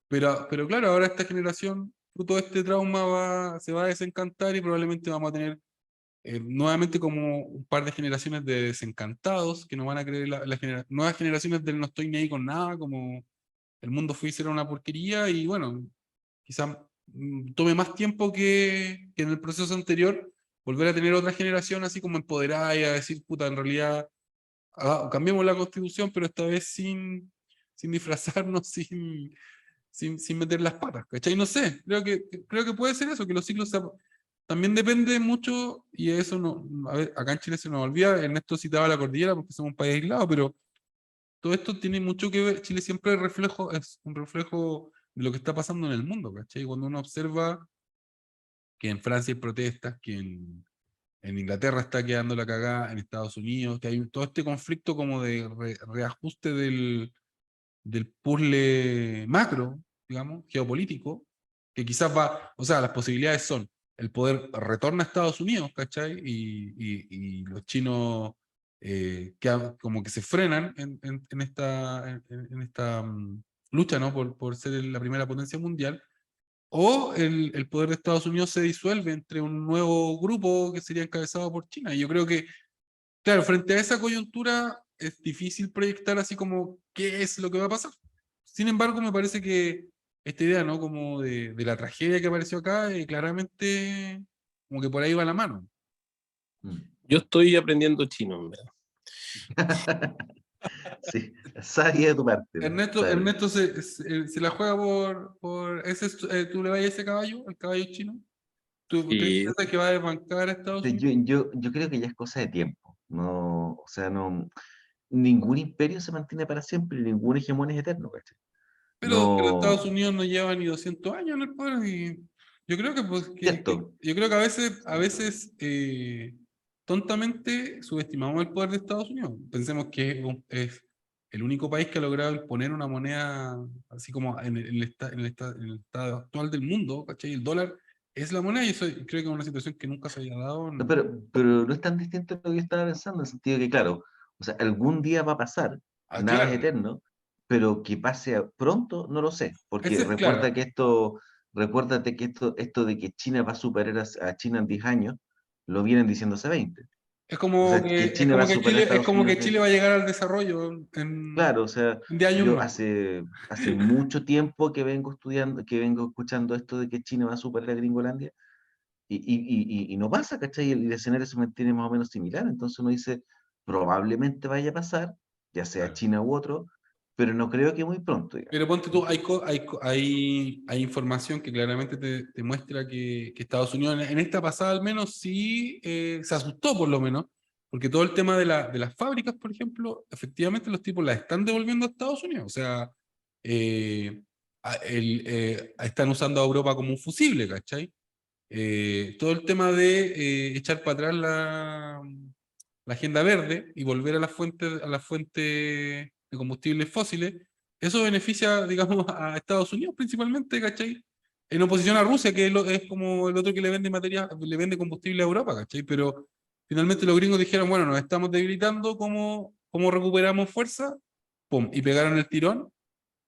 pero claro, ahora esta generación, fruto de este trauma, se va a desencantar y probablemente vamos a tener nuevamente como un par de generaciones de desencantados que no van a creer nuevas generaciones del no estoy ni ahí con nada, como el mundo fue y será una porquería y bueno, quizá tome más tiempo que en el proceso anterior volver a tener otra generación así como empoderada y a decir, puta, en realidad cambiemos la constitución, pero esta vez sin disfrazarnos, sin meter las patas, ¿cachai? No sé, creo que puede ser eso, que los ciclos también depende mucho, y eso no, a ver, acá en Chile se nos olvida, Ernesto citaba la cordillera porque somos un país aislado, pero todo esto tiene mucho que ver, Chile siempre es un reflejo de lo que está pasando en el mundo, ¿cachai? Cuando uno observa que en Francia hay protestas, en Inglaterra está quedando la cagada, en Estados Unidos, que hay todo este conflicto como de reajuste del puzzle macro, digamos, geopolítico, que quizás va, o sea, las posibilidades son, el poder retorna a Estados Unidos, ¿cachai? Y los chinos como que se frenan en esta lucha, ¿no? Por ser la primera potencia mundial, o el poder de Estados Unidos se disuelve entre un nuevo grupo que sería encabezado por China. Y yo creo que, claro, frente a esa coyuntura es difícil proyectar así como qué es lo que va a pasar. Sin embargo, me parece que esta idea, ¿no? Como de la tragedia que apareció acá, claramente como que por ahí va la mano. Mm. Yo estoy aprendiendo chino, en verdad. Sí, sabia de tu parte, ¿no? Sabia. Ernesto se la juega ¿tú le vas a ese caballo, el caballo chino? ¿Usted Sí, piensa que va a desbancar a Estados Sí, Unidos? yo creo que ya es cosa de tiempo. No, o sea, no, ningún imperio se mantiene para siempre, ningún hegemón es eterno, ¿cachai? Pero Estados No, Unidos no lleva ni 200 años en el poder y yo creo que, pues, cierto. yo creo que a veces tontamente subestimamos el poder de Estados Unidos. Pensemos que es el único país que ha logrado imponer una moneda así como en el estado actual del mundo, ¿cachai? El dólar es la moneda y eso creo que es una situación que nunca se había dado. No, pero no es tan distinto a lo que yo estaba pensando, en el sentido de que, claro, o sea, algún día va a pasar, nada es Claro, eterno, pero que pase pronto, no lo sé, porque ese es claro. recuérdate que esto de que China va a superar a China en 10 años, lo vienen diciendo hace 20. Es O como sea, que, que es China va como a que superar a Chile, es Estados como que Unidos Chile en. va a llegar al desarrollo en Claro, o sea, 10 años yo más. hace mucho tiempo que vengo estudiando, que vengo escuchando esto de que China va a superar a Gringolandia y no pasa, ¿cachai? El escenario se mantiene más o menos similar, entonces uno dice, probablemente vaya a pasar, ya sea Claro. China u otro, pero no creo que muy pronto, digamos. Pero ponte tú, hay información que claramente te muestra que Estados Unidos en esta pasada al menos sí se asustó por lo menos, porque todo el tema de las fábricas, por ejemplo, efectivamente los tipos las están devolviendo a Estados Unidos. O sea, están usando a Europa como un fusible, ¿cachai? Todo el tema de echar para atrás la agenda verde y volver a las fuentes de combustibles fósiles, eso beneficia, digamos, a Estados Unidos principalmente, ¿cachai? En oposición a Rusia, que es como el otro que le vende combustible a Europa, ¿cachai? Pero finalmente los gringos dijeron, bueno, nos estamos debilitando, ¿cómo recuperamos fuerza? ¡Pum! Y pegaron el tirón.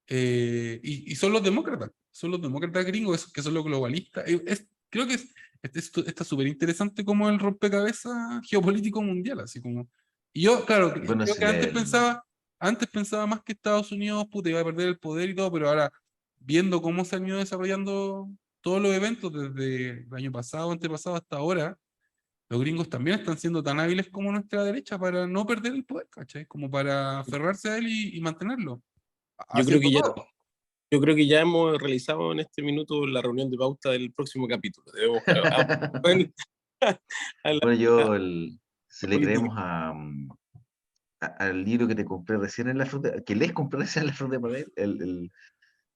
Y son los demócratas gringos, que son los globalistas. Creo que está súper interesante como el rompecabezas geopolítico mundial, así como. Y yo, claro, Bueno, creo si que antes pensaba más que Estados Unidos, puta, iba a perder el poder y todo, pero ahora, viendo cómo se han ido desarrollando todos los eventos desde el año pasado, antepasado hasta ahora, los gringos también están siendo tan hábiles como nuestra derecha para no perder el poder, ¿cachai? Como para aferrarse a él y mantenerlo, yo creo haciendo que ya, todo. yo creo que ya hemos realizado en este minuto la reunión de pauta del próximo capítulo. Debemos a la, bueno, a si la le política. creemos al libro que te compré recién en la fruta, que les compré recién en la fruta de papel,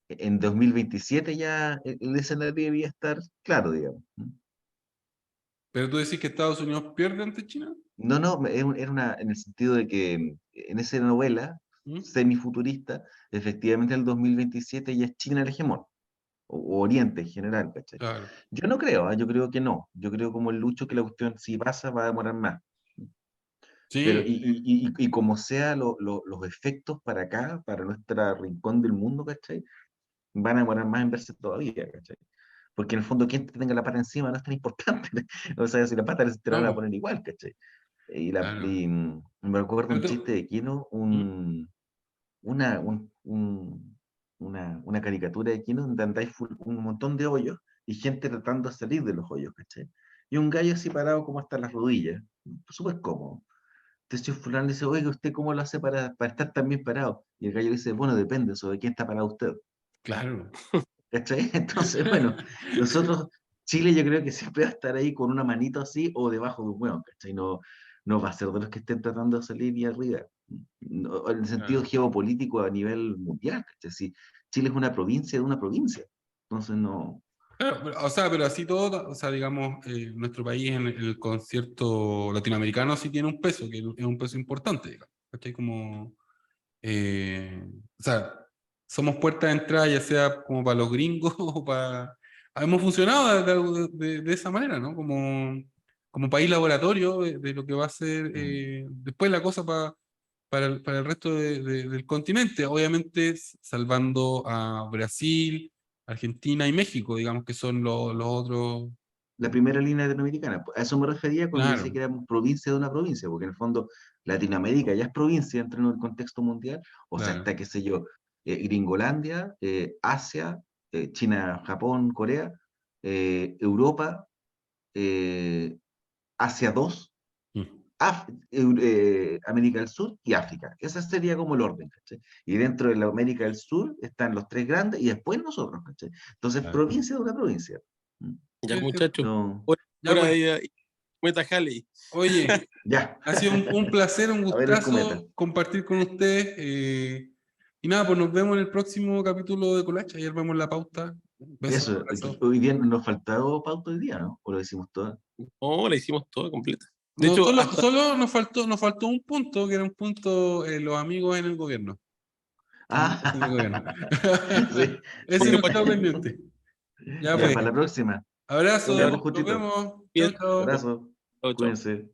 en 2027 ya el escenario debía estar claro, digamos. Pero tú decís que Estados Unidos pierde ante China. No, no, era en el sentido de que en esa novela ¿Mm? semifuturista, efectivamente en el 2027 ya es China el hegemón, o Oriente en general, ¿cachai? Claro. Yo no creo, yo creo que no, yo creo como el Lucho que la cuestión si pasa va a demorar más, pero Sí, y como sea los efectos para acá, para nuestro rincón del mundo, ¿cachai? Van a demorar más en verse todavía, ¿cachai? Porque en el fondo quien te tenga la pata encima no es tan importante, o sea, si la pata te la no, van a po, poner igual, ¿cachai? claro. Me acuerdo Pero un chiste de Kino, ¿Mm? una, un- un- una caricatura de Kino donde andáis un montón de hoyos y gente tratando de salir de los hoyos, ¿cachai? Y un gallo así parado como hasta las rodillas, súper cómodo. Entonces yo fulano le dice, oiga, ¿usted cómo lo hace para estar tan bien parado? Y el gallo dice, bueno, depende, sobre quién está parado usted. Claro. ¿Cachai? Entonces, bueno, nosotros, Chile yo creo que siempre va a estar ahí con una manito así o debajo de un hueón, ¿cachai? No, no va a ser de los que estén tratando de salir y arriba. No, en el sentido Claro. geopolítico a nivel mundial, ¿cachai? Si Chile es una provincia de una provincia. Entonces, no. Claro, o sea, pero así todo, o sea, digamos, nuestro país en el concierto latinoamericano sí tiene un peso, que es un peso importante, digamos. ¿Cachai? Como, o sea, somos puerta de entrada, ya sea como para los gringos o para... Hemos funcionado de esa manera, ¿no? Como país laboratorio de lo que va a ser después la cosa para el resto del continente. Obviamente salvando a Brasil, Argentina y México, digamos que son los otros. La primera línea latinoamericana. A eso me refería cuando dice Claro, que éramos provincia de una provincia, porque en el fondo Latinoamérica ya es provincia dentro del contexto mundial, o sea, claro. está, qué sé yo, Gringolandia, Asia, China, Japón, Corea, Europa, eh, Asia 2, Mm, América del Sur y África. Ese sería como el orden, ¿cachai? Y dentro de la América del Sur están los tres grandes y después nosotros, ¿cachai? Entonces, claro. provincia de una provincia. Mm. Ya, Sí, sí. muchachos, No, hora, Ya hora pues, de ir a Meta Halley. oye, ya, ha sido un placer, un a ver el cometa. gustazo compartir con ustedes. Y nada, pues nos vemos en el próximo capítulo de Colacha. Ayer vemos la pauta. Besos, Eso, abrazos. hoy día nos faltaba pauta hoy día, ¿no? ¿O lo decimos todo? No, la hicimos toda completa. De No, hecho, hasta solo nos faltó un punto, que era un punto, los amigos en el gobierno. Amigos en el Ah, gobierno. sí, Ese porque nos quedó pendiente. Ya ya, pues, para la próxima. ya, ya, abrazo, pues, nos Justito. vemos. Chao, bien, chao. Abrazo, chao, chao. cuídense.